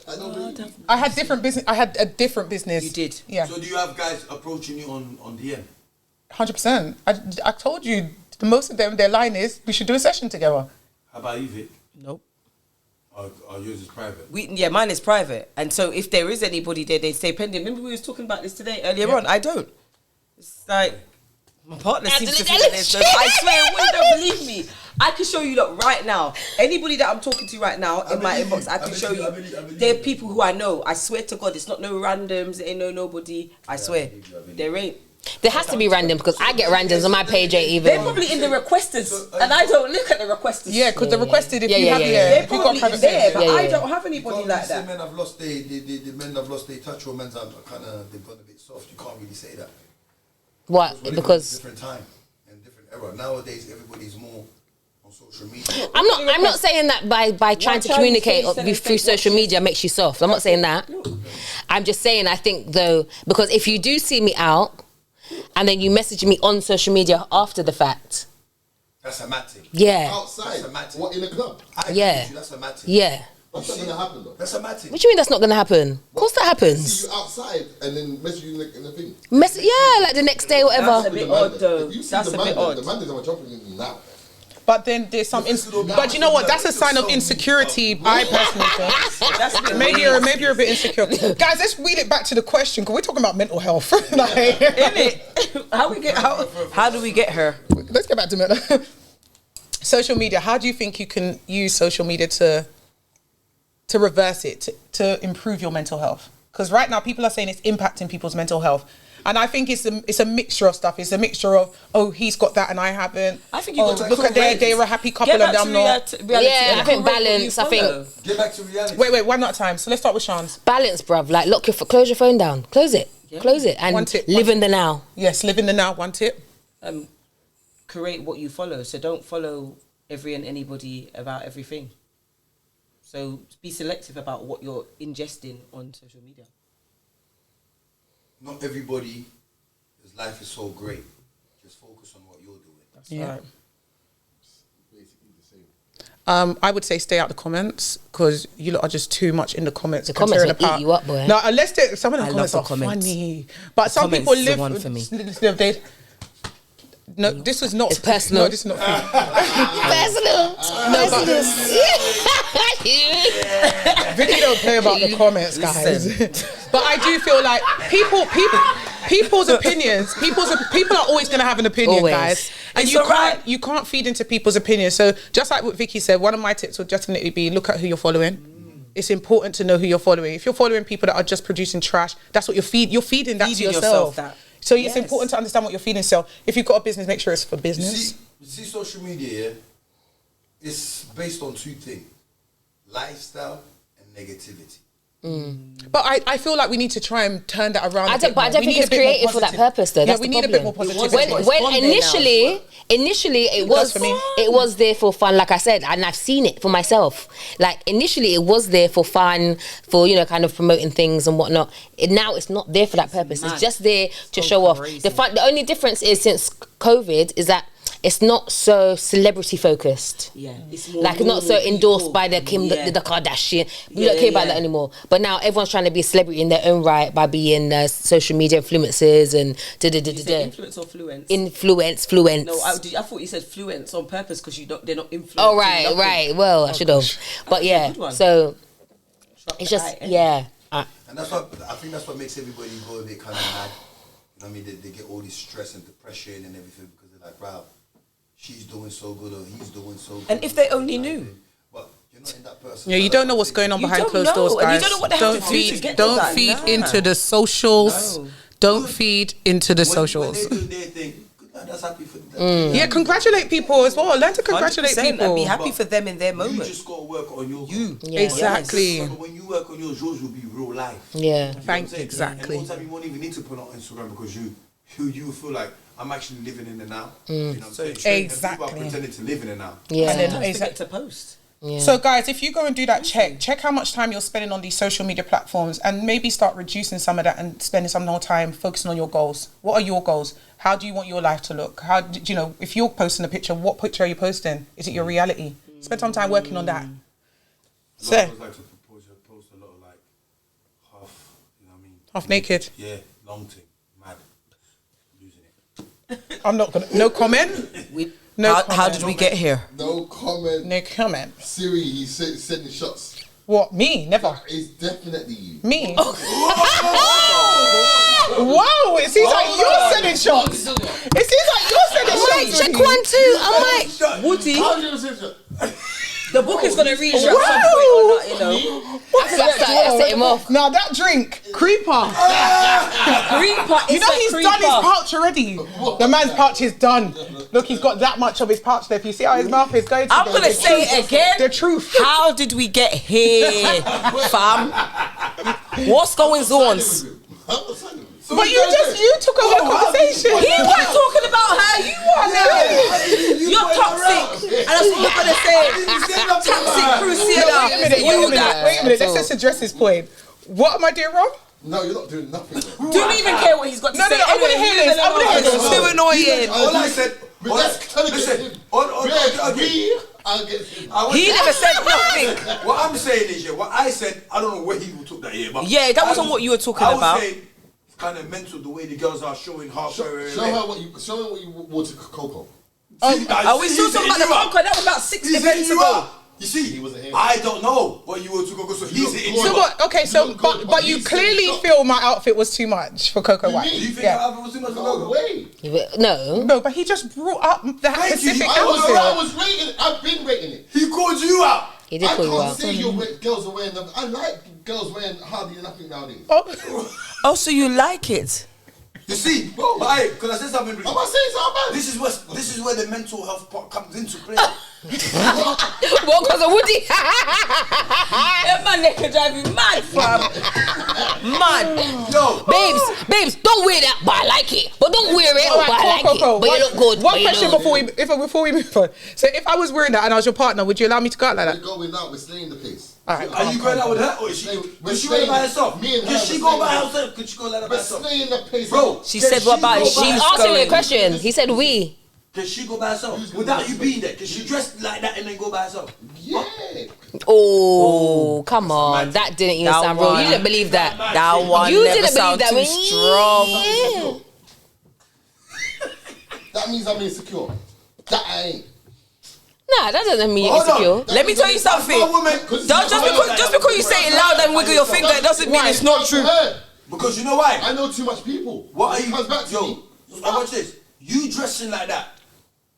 I don't believe you.
I had different business. I had a different business.
You did?
Yeah,
do you have guys approaching you on DM?
100%. I told you, the most of them, their line is, we should do a session together.
How about you, Vic?
Nope.
Yours is private.
Mine is private, and so if there is anybody there, they stay pending. Remember we was talking about this today earlier on. I don't. It's like my partner seems to think that there's no. I swear, you don't believe me. I can show you right now. Anybody that I'm talking to right now in my inbox, I can show you. They're people who I know. I swear to God, it's not no randoms. It ain't nobody. I swear, there ain't.
There has to be random because I get randoms on my page. Ain't even.
They're probably in the requested, and I don't look at the requested.
Yeah, because the requested, if you have
they're probably there, but I don't have anybody like that.
Men have lost the men have lost their touch, or men's have kind of they've gone a bit soft. You can't really say that.
What? Because
different time and different era. Nowadays, everybody's more on social media.
I'm not saying that by trying to communicate through social media makes you soft. I'm not saying that. I'm just saying I think though, because if you do see me out. And then you message me on social media after the fact.
That's a mad thing.
Yeah.
Outside?
That's a mad thing.
What, in a club?
Yeah.
That's a mad thing.
Yeah.
That's not going to happen though.
That's a mad thing.
What do you mean that's not going to happen? Of course that happens.
See you outside and then message you in the thing.
Yeah, like the next day or whatever.
That's a bit odd though. That's a bit odd.
The man are jumping in now.
But then there's some, but you know what? That's a sign of insecurity. I personally think. Maybe you're a bit insecure, guys. Let's wheel it back to the question because we're talking about mental health. Like,
How do we get her?
Let's get back to mental. Social media. How do you think you can use social media to reverse it to improve your mental health? Because right now people are saying it's impacting people's mental health. And I think it's a mixture of stuff. It's a mixture of, he's got that and I haven't.
I think you got to
look at they were a happy couple and I'm not.
Yeah, I think balance. I think.
Get back to reality.
Wait, one at a time. So let's start with Sean's.
Balance, bruv. Like, close your phone down. Close it. Yeah. Close it. And live in the now.
Yes, live in the now. One tip.
Create what you follow. So don't follow every and anybody about everything. So be selective about what you're ingesting on social media.
Not everybody's life is so great. Just focus on what you're doing.
That's right.
Basically the same.
I would say stay out the comments because you lot are just too much in the comments.
The comments will eat you up, boy.
No, unless some of the comments are funny, but some people live.
One for me.
No, this is not.
It's personal.
No, this is not.
Personal.
Vicky don't play about the comments, guys. But I do feel like people's opinions. People are always going to have an opinion,
always.
guys, and
It's
you can't feed into people's opinions. So just like what Vicky said, one of my tips would definitely be look at who you're following. It's important to know who you're following. If you're following people that are just producing trash, that's what you're feeding that to yourself. So it's important to understand what you're feeding. So if you've got a business, make sure it's for business.
You see social media, yeah? It's based on two things: lifestyle and negativity.
But I feel like we need to try and turn that around.
I don't think it's created for that purpose, though. That's
we
the
need
problem.
a bit more positivity.
When initially it was there for fun, like I said, and I've seen it for myself. Like initially it was there for fun, for kind of promoting things and whatnot. Now it's not there for that purpose. It's just there to show off. The only difference is since COVID is that it's not so celebrity focused.
Yeah, it's more
like not so endorsed by the Kim, the Kardashian. We don't care about that anymore. But now everyone's trying to be a celebrity in their own right by being social media influencers and
influence or fluence?
Fluence.
No, I thought you said fluence on purpose because they're not influencing.
Oh right. Well, I should have. But yeah, so it's just
And that's what I think. That's what makes everybody go a bit kind of mad. You know what I mean? They get all this stress and depression and everything because they're like, wow, she's doing so good or he's doing so good.
And if they only knew.
But you're not in that person.
Yeah, you don't know what's going on behind closed doors, guys.
And you don't know what they have to do to get to that.
Feed into the socials. No. Don't feed into the socials.
When they do their thing, that's happy for them.
Yeah, congratulate people as well. Learn to congratulate people.
And be happy for them in their moment.
You just got to work on yours.
Exactly.
Yes. But when you work on yours will be real life.
Yeah.
Exactly.
And all the time you won't even need to put it on Instagram because you feel like I'm actually living in the now. You know what I'm saying?
Exactly.
And people are pretending to live in the now.
Yeah.
And then forget to post.
Yeah.
So guys, if you go and do that, check how much time you're spending on these social media platforms and maybe start reducing some of that and spending some more time focusing on your goals. What are your goals? How do you want your life to look? How do if you're posting a picture, what picture are you posting? Is it your reality? Spend some time working on that.
So I like to post a lot of like half, you know what I mean?
Half naked.
Yeah, long thing, mad, losing it.
I'm not gonna. No comment.
How did we get here?
No comment. comment.
No comment.
Siri, he's sending shots.
What? Me? Never.
It's definitely you.
Me? Wow! It seems like you're sending shots. It seems like you're sending shots.
Check 1, 2. I'm like,
Woody,
How do you send shots?
the book is gonna read you at some point or not, you know.
I set him off.
Now that drink, creeper.
Creeper.
You know he's done his pouch already. The man's pouch is done. Look, he's got that much of his pouch left. You see how his mouth is going to
I'm gonna say it again.
The truth.
How did we get here, fam? What's going on?
But you took over the conversation.
He wasn't talking about her. You are now. You're toxic. And that's what you're gonna say. Toxic crusader.
Wait a minute. Let's just address this point. What am I doing wrong?
No, you're not doing nothing.
Don't even care what he's got to say.
No, I want to hear this. I want to hear this.
It's too annoying.
All I said,
He never said nothing.
what I'm saying is, what I said, I don't know where he took that here, but
Yeah, that wasn't what you were talking
I
about.
would say it's kind of mental the way the girls are showing half.
Show her what you water cocoa.
Are we still talking about the bunker? That was about 6 events ago.
You see,
He wasn't here.
I don't know what you were to go. So he's hitting
So
you.
what? Okay, so but you clearly feel my outfit was too much for Coco White.
Do you think
Yeah.
my outfit was too much for
No
Coco?
way.
No.
No, but he just brought up that
Thank you.
specific
I
outfit.
I was rating it. I've been rating it.
He called you out.
He did call you
I
out.
can't say girls are wearing them. I like girls wearing hardly nothing nowadays.
Oh, so you like it?
You see, because I said something.
Am I saying something bad?
This is where the mental health part comes into play.
Well, because of Woody.
That man they could drive you mad, fam. Mad.
Yo,
Babes, don't wear that, but I like it. But don't wear it, but I like it. But you look good.
One question before we move on. So if I was wearing that and I was your partner, would you allow me to go out like that?
We're going out. We're staying in the place.
All right.
are you going out with her or is she? Does she go by herself?
Me and her
Can she
were
go by
staying.
herself? Could she go like that by
We're
herself?
staying in the place,
Bro,
She
can
said what about
go
it?
by
She's
herself?
Asking me a
going.
question. He said we.
Can she go by herself without you being there? Can she dress like that and then go by herself?
Yeah.
Oh, come on. That didn't even
That
sound real.
one-
You didn't believe that.
That one
You
never
didn't
sound
believe that.
too strong.
Yeah.
That means I'm insecure. That I ain't.
Nah, that doesn't mean you're
Hold on.
insecure.
Let me tell you something.
My woman,
Just because you say it loud and wiggle your finger, it doesn't mean it's not true.
because you know why?
I know too much people.
What are
It
you?
comes back to me.
Watch this. You dressing like that.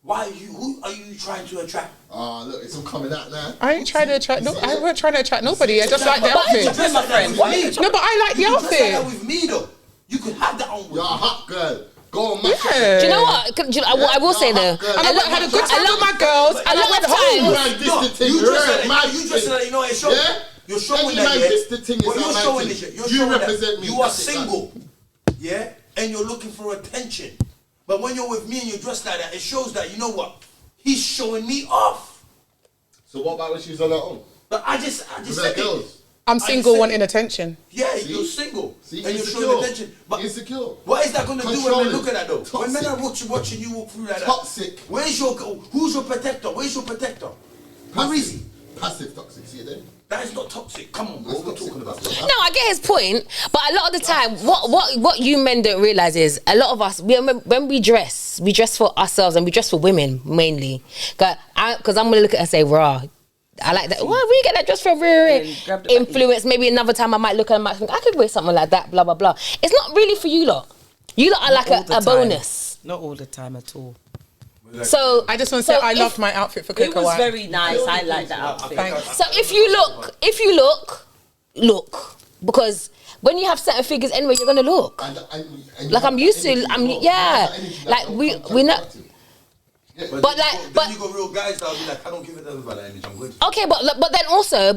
Why are you? Who are you trying to attract?
Look, it's all coming out now.
I ain't trying to attract. No, I wasn't trying to attract nobody. I just like the outfit.
Dress like that with me.
No, but I like the
You dress like that
outfit.
with me though. You could have that on with
You're a
me.
hot girl. Go on, my
Yeah.
Do you know what? I will say though.
And
I had a good time with my girls. And I
lot
went
of
home.
times-
You dressing like you dressing like you know it's showing.
Yeah?
You're showing
Any
that.
man
Yeah.
this the thing is
What
not
you're
my
showing
thing.
is you're
You
showing
represent
that
me,
you are
that's it,
single. Yeah, and you're looking for attention. But when you're with me and you're dressed like that, it shows that you know what? He's showing me off.
So what about when she's on her own?
But I just
With her
said it.
girls?
I'm
I
single,
said-
wanting attention.
Yeah,
See?
you're single.
See,
and you're
insecure.
showing attention. But
Insecure.
what is that going to do when men
Controlling.
look at that though? When men are
Toxic.
watching you walk through like that.
Toxic.
Who's your protector? Where's your protector? Where is he?
Passive toxic, see it there?
That is not toxic. Come on, bro.
That's
We're
toxic.
talking about.
No, I get his point, but a lot of the time, what you men don't realize is a lot of us, when we dress for ourselves and we dress for women mainly. Because I'm gonna look at her and say, "Raw, I like that. Why we get that dress for
grab the
influence? Maybe another time I might look at her and might think I could wear something like that. Blah blah blah. It's not really for you lot. You lot are like
All the
a
time.
bonus.
Not all the time at all.
So
I just want to say I loved my outfit for
It
Coco
was
White.
very nice. I like that outfit.
Thanks.
So if you look, because when you have certain figures anyway, you're gonna look.
And
Like I'm used to, like we know. But
then you got real guys that'll be like, I don't give a damn about that image. I'm good.
Okay, but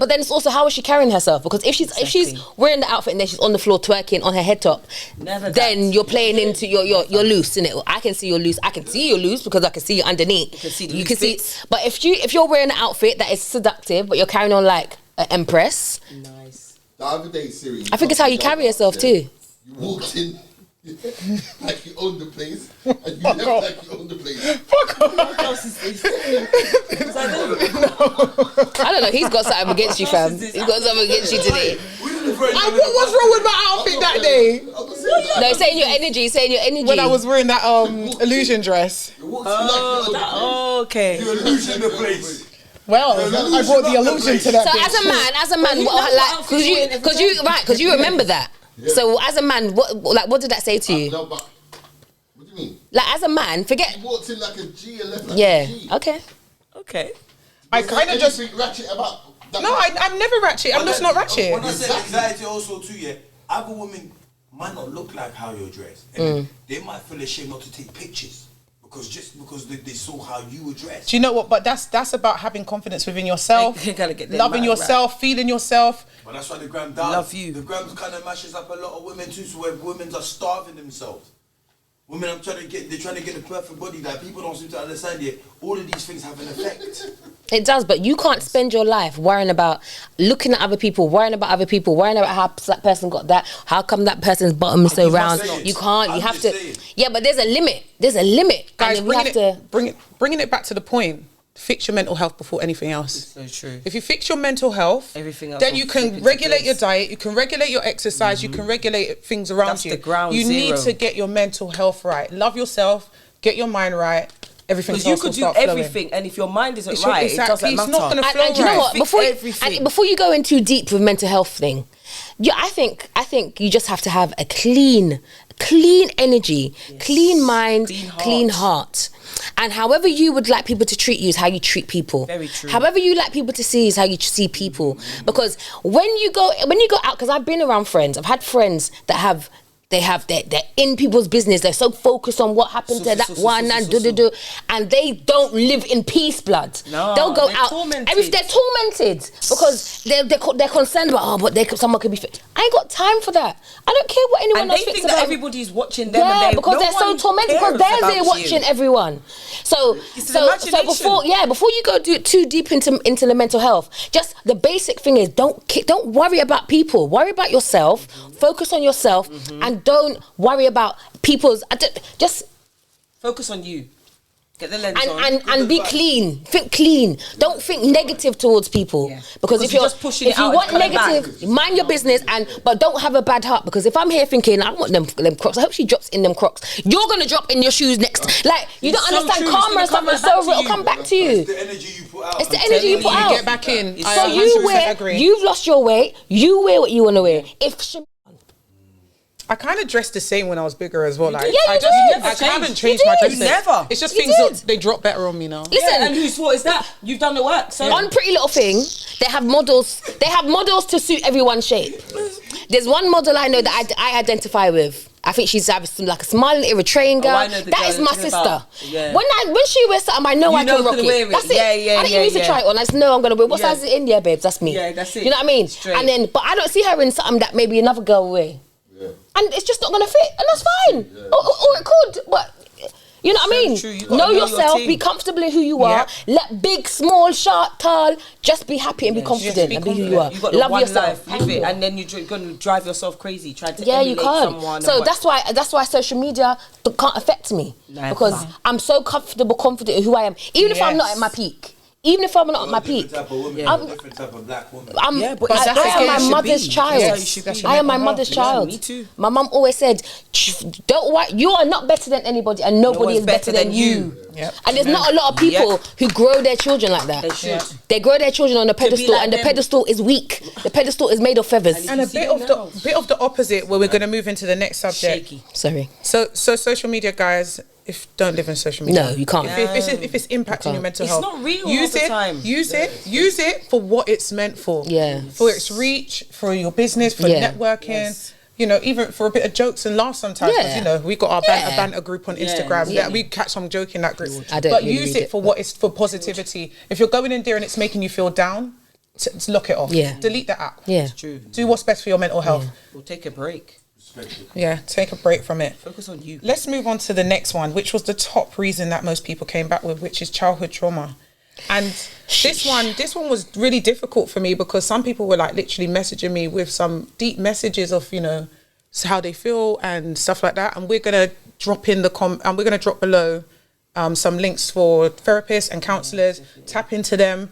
then it's also how is she carrying herself? Because if she's wearing the outfit and then she's on the floor twerking on her head top,
Never
then
that.
you're playing into you're loose, innit? I can see you're loose. I can see you're loose because I can see you underneath.
You can see the
You can
loose
see.
bits.
But if you're wearing an outfit that is seductive, but you're carrying on like an empress,
Nice.
The other day, Siri.
I think it's how you carry yourself too.
You walked in like you owned the place, and you left like you owned the place.
What else is this?
I don't know. He's got something against you, fam. He's got something against you today.
What was wrong with my outfit that day?
No, saying your energy.
When I was wearing that illusion dress.
Okay.
You're losing the place.
Well, I brought the illusion to that.
So
bitch.
as a man, because you remember that.
Yeah.
So as a man, what did that say to you?
No, but what do you mean?
Like as a man, forget.
He walked in like a G and left like a G.
Okay.
I kind of just
ratchet about.
No, I'm never ratchet. I'm just not ratchet.
When I say anxiety, also too, yeah, other women might not look like how you're dressed, and they might feel ashamed not to take pictures because they saw how you were dressed.
Do you know what? But that's about having confidence within yourself,
You gotta get them
loving yourself, feeling yourself.
But that's why the gram does.
Love you.
The gram kind of mashes up a lot of women too, so where women are starving themselves. Women they're trying to get the perfect body that people don't seem to understand yet. All of these things have an effect.
It does, but you can't spend your life worrying about looking at other people, worrying about how that person got that, how come that person's bottom is so round. You can't. You have to. Saying. Yeah, but there's a limit.
Guys, bringing it back to the point. Fix your mental health before anything else.
It's so true.
If you fix your mental health,
everything else
then you can regulate your diet, you can regulate your exercise, you can regulate things around you.
The ground
you
zero.
need to get your mental health right. Love yourself, get your mind right. Everything else will start flowing.
Because you could do everything, and if your mind isn't right, it doesn't matter.
It's not going to flow right.
And you know what? Before you go in too deep with mental health thing, I think you just have to have a clean energy, clean mind, clean heart. And however you would like people to treat you is how you treat people. Very true. However you like people to see is how you see people. Because when you go out, because I've been around friends, I've had friends that they're in people's business. They're so focused on what happened to that one and and they don't live in peace, blood. No, they'll go out. They're tormented because they're concerned about but someone could be fit. I ain't got time for that. I don't care what anyone else thinks about.
And they think that everybody's watching them.
Yeah, because they're so tormented because they're there watching everyone. So before you go too deep into the mental health, just the basic thing is don't worry about people. Worry about yourself. Focus on yourself and don't worry about people's. Just
focus on you. Get the lens on.
And be clean. Think clean. Don't think negative towards people. Yeah. Because if you're just pushing if you want negative, mind your business but don't have a bad heart. Because if I'm here thinking I want them Crocs, I hope she drops in them Crocs. You're gonna drop in your shoes next. Like you don't understand karma and stuff. It's so real. It'll come back to you.
It's the energy you put out.
It's the energy you put out.
Get back in.
So you've lost your weight. You wear what you want to wear.
I kind of dressed the same when I was bigger as well. Like,
I
haven't changed my dress.
Never.
It's just things they drop better on me now.
Listen,
and whose fault is that? You've done the work. So
on Pretty Little Thing, they have models. They have models to suit everyone's shape. There's one model I know that I identify with. I think she's like a smiling Eritrean girl. That is my sister. Yeah. When she wears something, I know I can rock it. That's it. I didn't need to try it on. I just know I'm gonna wear. What size is it in there, babes? That's me.
Yeah, that's it.
You know what I mean? Straight. But I don't see her in something that maybe another girl will wear. Yeah. And it's just not going to fit, and that's fine. Yeah. Or it could, but you know what I mean?
You
know yourself, be comfortable in who you are. Let big, small, short, tall, just be happy and be confident and be who you are.
You got love yourself, live it, and then you're going to drive yourself crazy trying to emulate someone.
So that's why social media can't affect me because I'm so comfortable, confident in who I am, even if I'm not at my peak. Even if I'm not at my peak,
I'm a different type of black woman.
But I am my mother's child. I am my mother's child. Me too. My mum always said, "Don't worry, you are not better than anybody, and nobody is better than you." Yep. And there's not a lot of people who grow their children like that.
They should.
They grow their children on a pedestal, and the pedestal is weak. The pedestal is made of feathers.
And a bit of the opposite, where we're going to move into the next subject.
Shaky.
Sorry.
So social media, guys. Don't live in social media.
No, you can't.
If it's impacting your mental health,
it's not real all the time.
Use it for what it's meant for.
Yeah.
For its reach, for your business, for networking. Yes. You know, even for a bit of jokes and laughs sometimes. Because, you know, we got our banter group on Instagram. Yeah. We catch some joke in that group. But use it for what it's for positivity. If you're going in there and it's making you feel down, lock it off.
Yeah.
Delete the app.
Yeah.
It's true.
Do what's best for your mental health.
We'll take a break.
Yeah, take a break from it.
Focus on you.
Let's move on to the next one, which was the top reason that most people came back with, which is childhood trauma. And this one was really difficult for me because some people were like literally messaging me with some deep messages of, you know, how they feel and stuff like that. And we're gonna drop below some links for therapists and counsellors. Tap into them,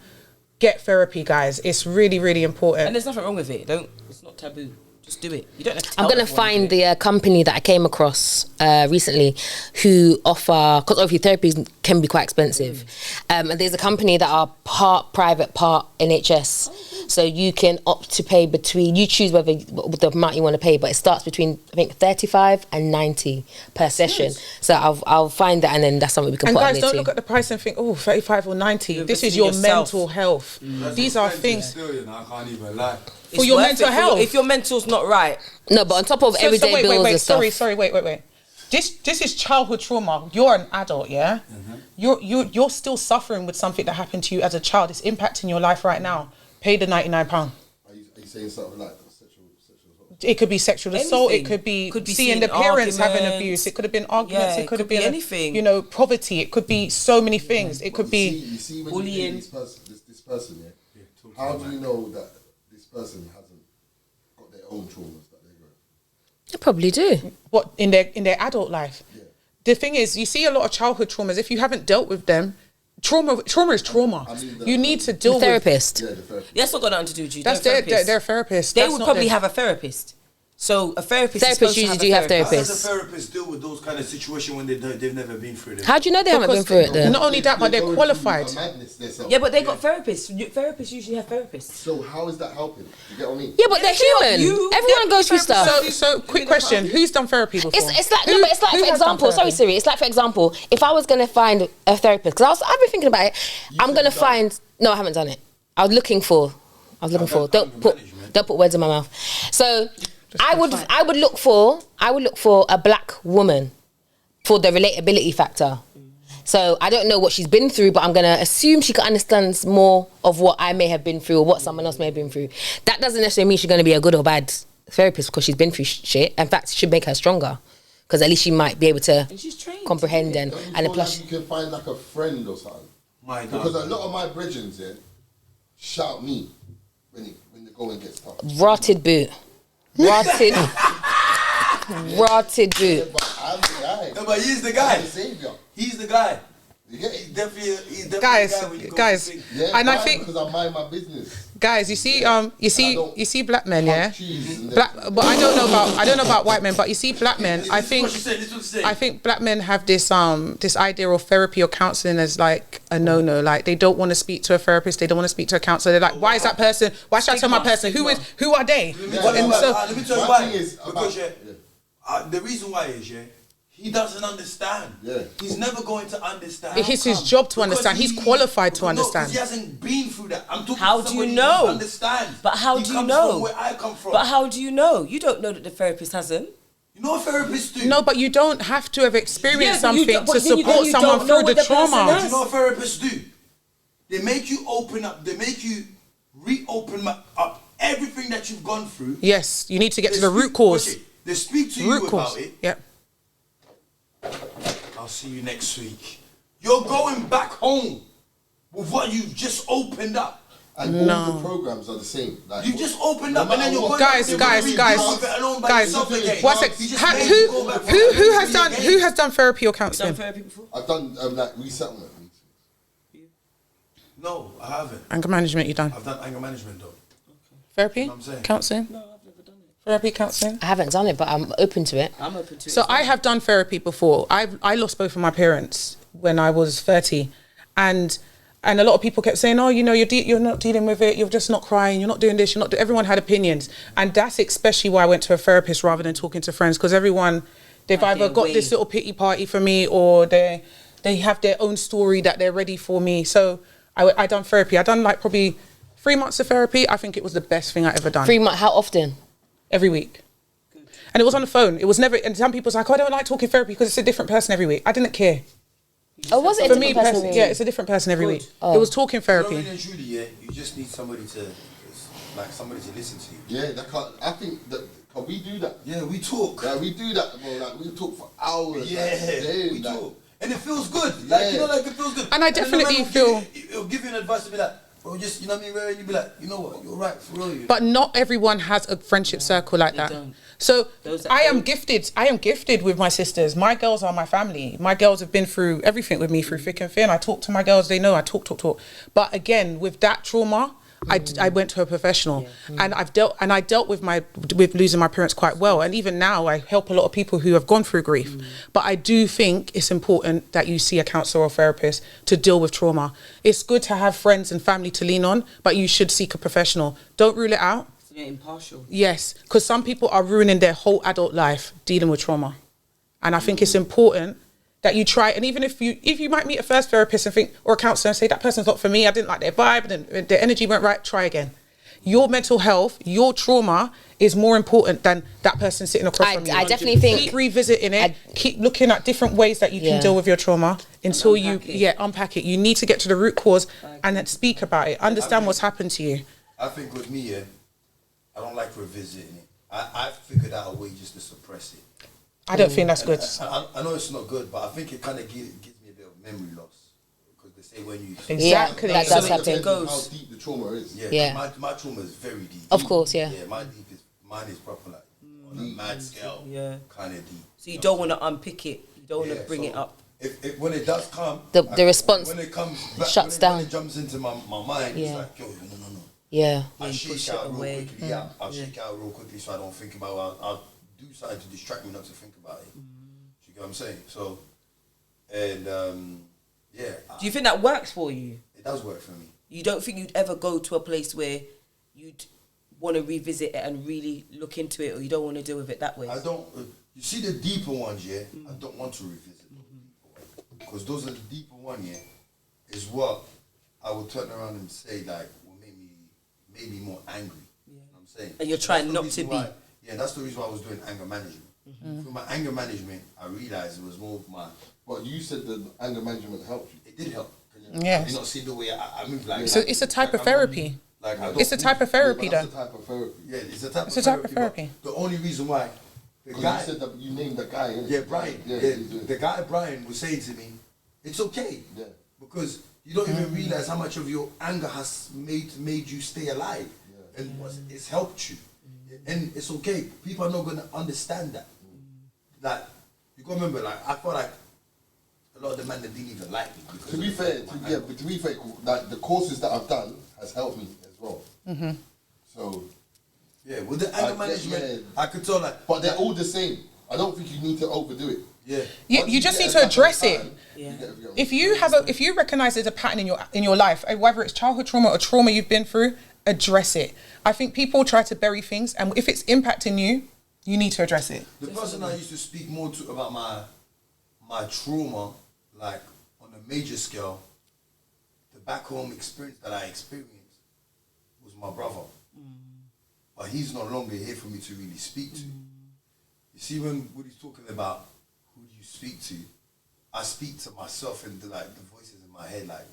get therapy, guys. It's really, really important.
And there's nothing wrong with it. It's not taboo. Just do it. You don't have to.
I'm going to find the company that I came across recently who offer, because obviously therapies can be quite expensive. And there's a company that are part private, part NHS. So you can opt to pay between, you choose whether the amount you want to pay, but it starts between, I think, 35 and 90 per session. So I'll find that, and then that's something we can put on there.
And guys, don't look at the price and think, 35 or 90. This is your mental health. These are things.
Still, I can't even lie.
For your mental health.
If your mental's not right.
No, but on top of everyday bills and stuff.
Sorry, wait. This is childhood trauma. You're an adult, yeah? Mm-hmm. You're still suffering with something that happened to you as a child. It's impacting your life right now. Pay the £99.
Are you saying something like sexual assault?
It could be sexual assault. It could be seeing the parents having abuse. It could have been arguments. It could have been
anything.
Poverty. It could be so many things. It could be
you see when
bullying.
You pay this person, how do you know that this person hasn't got their own traumas that they go?
They probably do.
What in their adult life? Yeah. The thing is, you see a lot of childhood traumas. If you haven't dealt with them, trauma is trauma. You need to deal with
therapist.
Yeah, the therapist.
That's not got nothing to do with you.
That's their therapist.
They would probably have a therapist. So a therapist
usually do have
How
therapists.
does a therapist deal with those kind of situations when they've never been through them?
How do you know they haven't been through it though?
Not only that, but they're qualified.
Yeah, but they got therapists. Therapists usually have therapists.
So how is that helping? You get what I mean?
Yeah, but they're human. Everyone goes through stuff.
So quick question: who's done therapy before?
It's like for example. Sorry, Siri. It's like for example, if I was gonna find a therapist, because I've been thinking about it. I'm gonna find. No, I haven't done it. I was looking for. Don't put words in my mouth. So. I would look for a black woman for the relatability factor. So I don't know what she's been through, but I'm gonna assume she understands more of what I may have been through or what someone else may have been through. That doesn't necessarily mean she's gonna be a good or bad therapist because she's been through shit. In fact, it should make her stronger because at least she might be able to comprehend and plus
you can find like a friend or something. Because a lot of my brethren shout me when the going gets tough.
Rotted boot. Rotted boot.
No, but he's the guy. He's the guy.
Yeah,
he's definitely
guys, and I think
because I mind my business.
Guys, you see black men, yeah. But I don't know about white men, but you see black men. I think black men have this idea of therapy or counselling as like a no. Like they don't want to speak to a therapist, they don't want to speak to a counsellor. They're like, why is that person? Why should I tell my person? Who are they?
Let me tell you why. Because the reason why is he doesn't understand. Yeah. He's never going to understand.
It's his job to understand. He's qualified to understand.
He hasn't been through that. I'm talking
how
to
do you
somebody
know?
who understands.
But how do you know?
From where I come from.
But how do you know? You don't know that the therapist hasn't.
You know what therapists do?
No, but you don't have to have experienced something to support someone through the trauma.
Do you know what therapists do? They make you open up. They make you reopen up everything that you've gone through.
Yes, you need to get to the root cause.
They speak to you about it.
Yep.
I'll see you next week. You're going back home with what you've just opened up.
And all the programs are the same. Like,
you just opened up and then you're going
guys. What's it? Who has done therapy or counselling?
Done therapy before?
I've done like resettlement.
No, I haven't.
Anger management, you done?
I've done anger management though.
Therapy?
You know what I'm saying?
Counselling?
No, I've never done it.
Therapy, counselling?
I haven't done it, but I'm open to it.
I'm open to it.
So I have done therapy before. I lost both of my parents when I was 30, and a lot of people kept saying, "Oh, you know, you're not dealing with it. You're just not crying. You're not doing this. You're not." Everyone had opinions, and that's especially why I went to a therapist rather than talking to friends, because they've either got this little pity party for me, or they have their own story that they're ready for me. So I done therapy. I done like probably 3 months of therapy. I think it was the best thing I ever done.
3 months. How often?
Every week. Good. And it was on the phone. It was never. And some people's like, "Oh, I don't like talking therapy because it's a different person every week." I didn't care.
Oh, was it
for me personally? Yeah, it's a different person every week. Oh. It was talking therapy.
Really and truly, you just need somebody to listen to you.
Yeah, I think that. Can we do that?
Yeah, we talk.
Yeah, we do that, bro. Like we talk for hours.
Yeah, we talk, and it feels good. Like it feels good.
And I definitely feel
it'll give you an advice to be like, bro, just you know what I mean, and you be like, you know what, you're right for real.
But not everyone has a friendship circle like that. Don't. So I am gifted. I am gifted with my sisters. My girls are my family. My girls have been through everything with me through thick and thin. I talk to my girls. They know I talk. But again, with that trauma, I went to a professional, and I dealt with losing my parents quite well, and even now I help a lot of people who have gone through grief. But I do think it's important that you see a counsellor or therapist to deal with trauma. It's good to have friends and family to lean on, but you should seek a professional. Don't rule it out.
You're impartial.
Yes, because some people are ruining their whole adult life dealing with trauma, and I think it's important that you try. And even if you might meet a first therapist and think, or a counsellor, and say that person's not for me, I didn't like their vibe, and their energy went right, try again. Your mental health, your trauma is more important than that person sitting across from you.
I definitely think...
Keep revisiting it, keep looking at different ways that you can deal with your trauma until unpack it. You need to get to the root cause and then speak about it. Understand what's happened to you.
I think with me, I don't like revisiting it. I figured out a way just to suppress it.
I don't think that's good.
I know it's not good, but I think it kind of gives me a bit of memory loss. Because they say when you...
Exactly.
That does happen.
How deep the trauma is.
Yeah. My trauma is very deep.
Of course, yeah.
Yeah, mine is proper, like, on a mad scale.
Yeah.
Kind of deep.
So you don't want to unpick it. You don't want to bring it up.
If when it does come...
The response
when it comes back,
shuts down.
When it jumps into my mind, it's like, yo, no.
Yeah.
I shake out real quickly. I'll shake out real quickly so I don't think about it. I'll do something to distract me not to think about it. You get what I'm saying? So, and
do you think that works for you?
It does work for me.
You don't think you'd ever go to a place where you'd want to revisit it and really look into it, or you don't want to deal with it that way?
I don't. You see the deeper ones, I don't want to revisit those deeper ones, because those are the deeper ones. Is what I would turn around and say like will made me more angry. You know what I'm saying?
And you're trying not to be.
Yeah, that's the reason why I was doing anger management. Through my anger management, I realized it was more of my...
But you said that anger management helped you.
It did help.
Yes.
You not see the way I move like...
So it's a type of therapy. It's a type of therapy, though.
That's a type of therapy.
Yeah, it's a type of therapy. The only reason why... The guy...
You said that you named the guy, innit?
Yeah, Brian. Yeah, the guy, Brian, was saying to me, it's okay. Yeah. Because you don't even realize how much of your anger has made you stay alive. Yeah. And it's helped you. And it's okay. People are not going to understand that. Like, you got to remember, like, I felt like a lot of the men that didn't even like me.
To be fair, like, the courses that I've done has helped me as well. So...
Yeah, with the anger management, I could tell like...
But they're all the same. I don't think you need to overdo it.
Yeah.
You just need to address it. If you recognize there's a pattern in your life, whether it's childhood trauma or trauma you've been through, address it. I think people try to bury things, and if it's impacting you, you need to address it.
The person I used to speak more to about my trauma, like on a major scale, the back home experience that I experienced was my brother. But he's no longer here for me to really speak to. You see, when he's talking about who do you speak to, I speak to myself and the voices in my head, like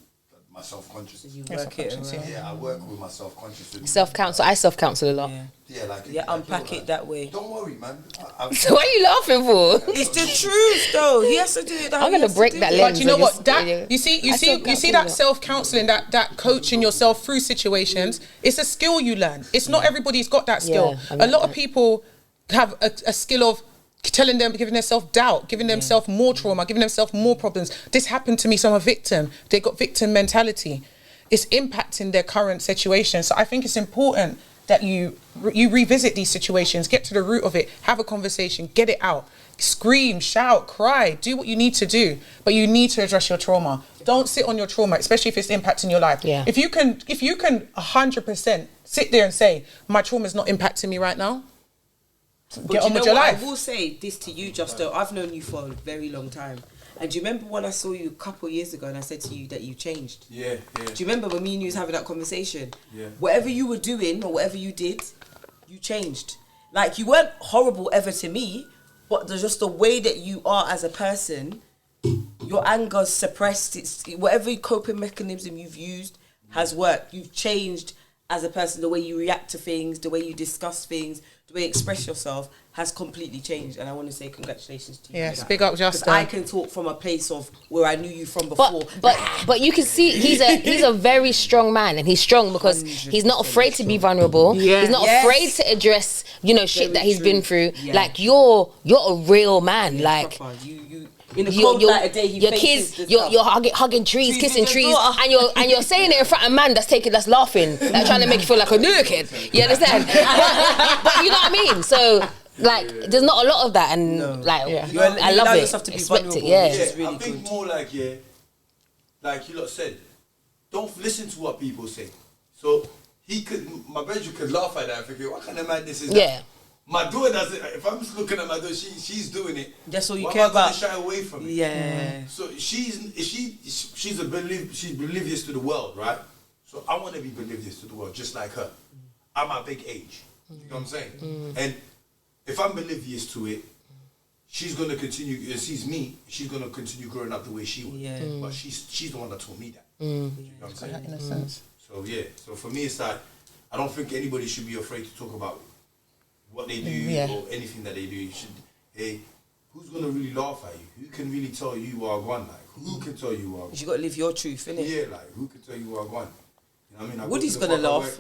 my self-consciousness.
You work it around.
Yeah, I work with my self-consciousness.
Self-counsel. I self-counsel a lot.
Unpack it that way.
Don't worry, man.
So what are you laughing for?
It's the truth, though. He has to do it.
I'm gonna break that lens.
But you know what? You see that self-counseling, that coaching yourself through situations. It's a skill you learn. It's not everybody's got that skill. A lot of people have a skill of giving themselves doubt, giving themselves more trauma, giving themselves more problems. This happened to me, so I'm a victim. They got victim mentality. It's impacting their current situation. So I think it's important that you revisit these situations, get to the root of it, have a conversation, get it out. Scream, shout, cry, do what you need to do. But you need to address your trauma. Don't sit on your trauma, especially if it's impacting your life. Yeah. If you can 100% sit there and say, my trauma is not impacting me right now, get on with your life.
I will say this to you, Justo. I've known you for a very long time. And do you remember when I saw you a couple of years ago and I said to you that you changed?
Yeah.
Do you remember when me and you was having that conversation?
Yeah.
Whatever you were doing or whatever you did, you changed. Like, you weren't horrible ever to me, but there's just the way that you are as a person, your anger's suppressed. It's whatever coping mechanism you've used has worked. You've changed as a person. The way you react to things, the way you discuss things, the way you express yourself has completely changed. And I want to say congratulations to you.
Yes, big up, Justin.
I can talk from a place of where I knew you from before.
But you can see he's a very strong man, and he's strong because 100%. He's not afraid to be vulnerable. Yeah. He's not afraid to address, shit that he's been through. Yeah. Like you're a real man. Yeah, like
In the cold light of day,
your kids, you're hugging trees, kissing trees, and you're saying it in front of a man that's laughing, like trying to make you feel like a new kid. You understand? but you know what I mean. So like, there's not a lot of that, and I love it.
To be
Expect it,
It's
really
I think more like like you lot said, don't listen to what people say. So my brother could laugh at that and think, what kind of madness is that? Yeah. My daughter does it. If I'm just looking at my daughter, she's doing it.
That's all you care about.
Shy away from it.
Yeah.
So she's oblivious to the world, right? So I want to be oblivious to the world, just like her. I'm at a big age. You know what I'm saying? And if I'm oblivious to it, she's gonna continue. And sees me. She's gonna continue growing up the way she would. Yeah. But she's the one that taught me that. You know what I'm saying? In a sense. So yeah. So for me, it's like I don't think anybody should be afraid to talk about what they do or anything that they do. Hey, who's gonna really laugh at you? Who can really tell you are one? Like, who can tell you are one?
You gotta live your truth, innit?
Yeah, like, who can tell you are one? You know what I mean?
Woody's gonna laugh.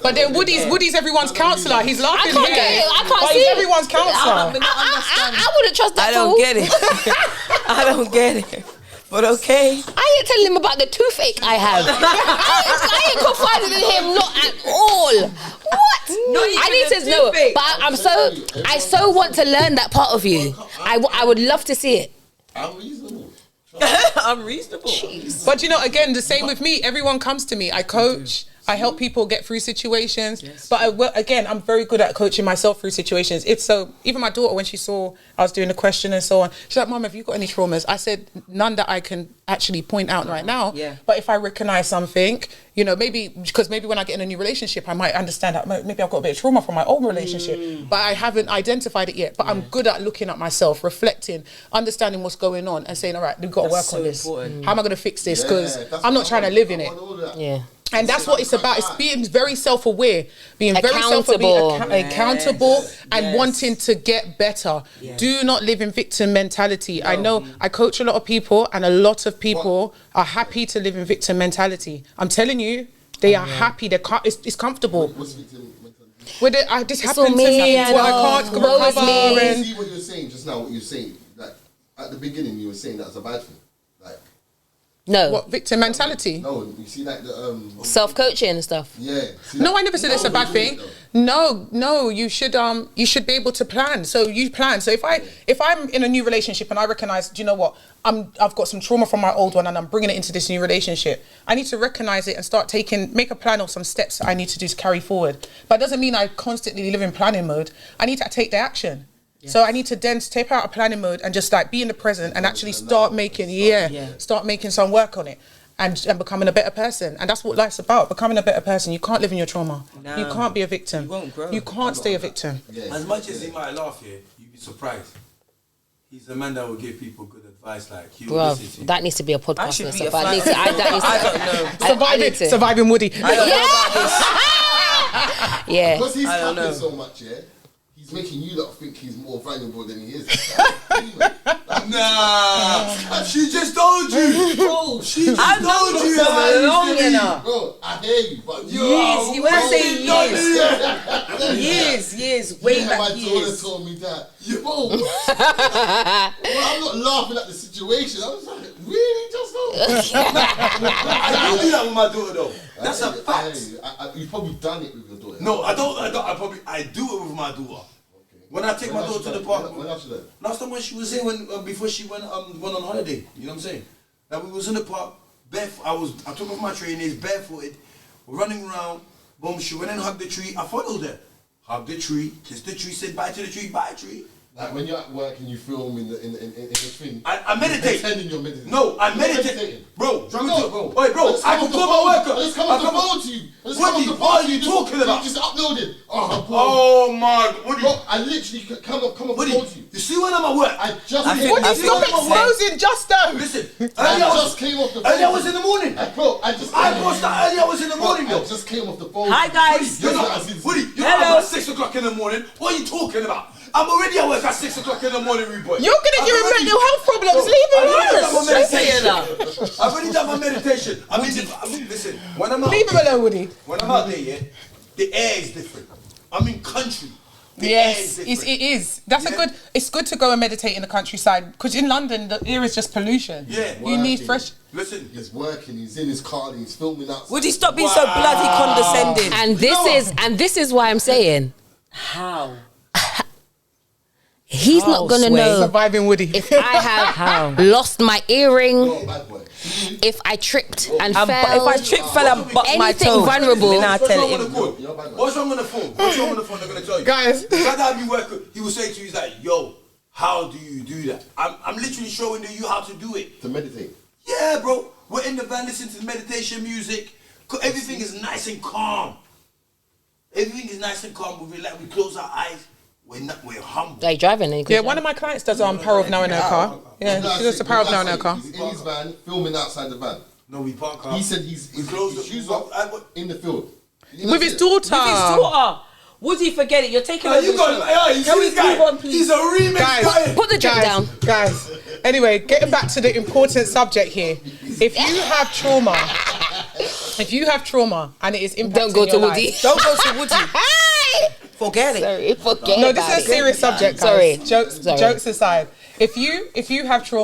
But then Woody's everyone's counsellor. He's laughing.
I can't get it. I can't see it.
Everyone's counsellor.
I wouldn't trust that.
I don't get it. I don't get it. But okay.
I ain't telling him about the toothache I have. I ain't confiding in him, not at all. What? I need to know. But I so want to learn that part of you. I would love to see it.
I'm reasonable.
I'm reasonable.
Jeez. But you know, again, the same with me. Everyone comes to me. I coach. I help people get through situations. Yes. But I'm very good at coaching myself through situations. It's so, even my daughter, when she saw I was doing the question and so on, she's like, Mum, have you got any traumas? I said, none that I can actually point out right now. Yeah. But if I recognize something, you know, maybe when I get in a new relationship, I might understand that maybe I've got a bit of trauma from my old relationship, but I haven't identified it yet. But I'm good at looking at myself, reflecting, understanding what's going on and saying, all right, we've got to work on this. Important. How am I going to fix this? Because I'm not trying to live in it. Yeah. And that's what it's about. It's being very self-aware, being very accountable and wanting to get better. Yes. Do not live in victim mentality. No. I know I coach a lot of people, and a lot of people are happy to live in victim mentality. I'm telling you, they are happy. It's comfortable. What's victim mentality? This happened to me. I can't recover.
I see what you're saying just now. What you're saying, like at the beginning, you were saying that's a bad thing. Like.
No. What, victim mentality?
No, you see like the
self-coaching and stuff.
Yeah.
No, I never said it's a bad thing. No, you should be able to plan. So you plan. So if I'm in a new relationship and I recognize, do you know what? I've got some trauma from my old one and I'm bringing it into this new relationship. I need to recognize it and make a plan of some steps that I need to do to carry forward. But it doesn't mean I constantly live in planning mode. I need to take the action. Yes. So I need to then step out of planning mode and just like be in the present and actually start making some work on it and becoming a better person. And that's what life's about, becoming a better person. You can't live in your trauma. No. You can't be a victim.
You won't grow.
You can't stay a victim.
Yeah. As much as he might laugh here, you'd be surprised. He's a man that will give people good advice. Like,
bruv, that needs to be a podcast.
Surviving Woody.
I don't know about this.
Yeah.
Because he's happy so much, he's making you lot think he's more valuable than he is.
Nah, she just told you. Bro, she just told you.
Bro, I hear you, but
years. When I say years, way back years.
My daughter told me that. Bro, I'm not laughing at the situation. I was like, really, just
I do that with my daughter though. That's a fact.
You've probably done it with your daughter.
No, I don't. I do it with my daughter. When I take my daughter to the park, last time when she was here, before she went on holiday, you know what I'm saying? That we was in the park, barefoot. I took off my trainers, barefooted, running around. Boom, she went and hugged the tree. I followed her, hugged the tree, kissed the tree, said bye to the tree, bye tree.
Like when you're at work and you film in the thing.
I meditate.
Pretending you're meditating.
No, I meditate. Bro. Wait, bro.
I can call my worker. Let's come off the phone to you.
What are you talking about?
You just uploaded.
Oh my.
Bro, I literally come off the phone to you.
You see when I'm at work?
Stop exposing just though.
Listen.
I just came off the phone.
Earlier was in the morning.
I posted
that earlier was in the morning though.
I just came off the phone.
Hi guys.
You're not at 6 o'clock in the morning. What are you talking about? I'm already at work at 6 o'clock in the morning, boy.
You're gonna give him mental health problems. Leave him alone.
I've already done my meditation. I mean, listen. When I'm out,
leave him alone, Woody.
When I'm out there, the air is different. I'm in country.
Yes, it is. That's a good. It's good to go and meditate in the countryside because in London the air is just pollution.
Yeah,
you need fresh.
Listen,
he's working. He's in his car. He's filming outside.
Would he stop being so bloody condescending?
And this is why I'm saying
how.
He's not gonna know
surviving Woody
if I have lost my earring, if I tripped and fell,
if I tripped, fell and bucked my toe.
Anything vulnerable.
What's wrong on the phone? They're gonna tell you,
guys.
That work. He will say to you, he's like, "Yo, how do you do that?" I'm literally showing you how to do it.
To meditate.
Yeah, bro. We're in the van listening to meditation music. Everything is nice and calm. Everything is nice and calm. We close our eyes. We're humble.
Like driving.
Yeah, one of my clients does Power of Now in her car. Yeah, she does the Power of Now in her car.
He's in his van, filming outside the van.
No, we park car.
He said his shoes off in the field.
With his daughter.
Woody, forget it. You're taking over.
You see this guy? He's a remix guy.
Put the drink down.
Guys, anyway, getting back to the important subject here. If you have trauma, and it is impacting
Don't go to
your
Woody.
life,
Don't go to Woody. Forget it.
Sorry, forget
No,
about
this is a serious subject, guys.
Sorry.
Jokes aside. If you have trauma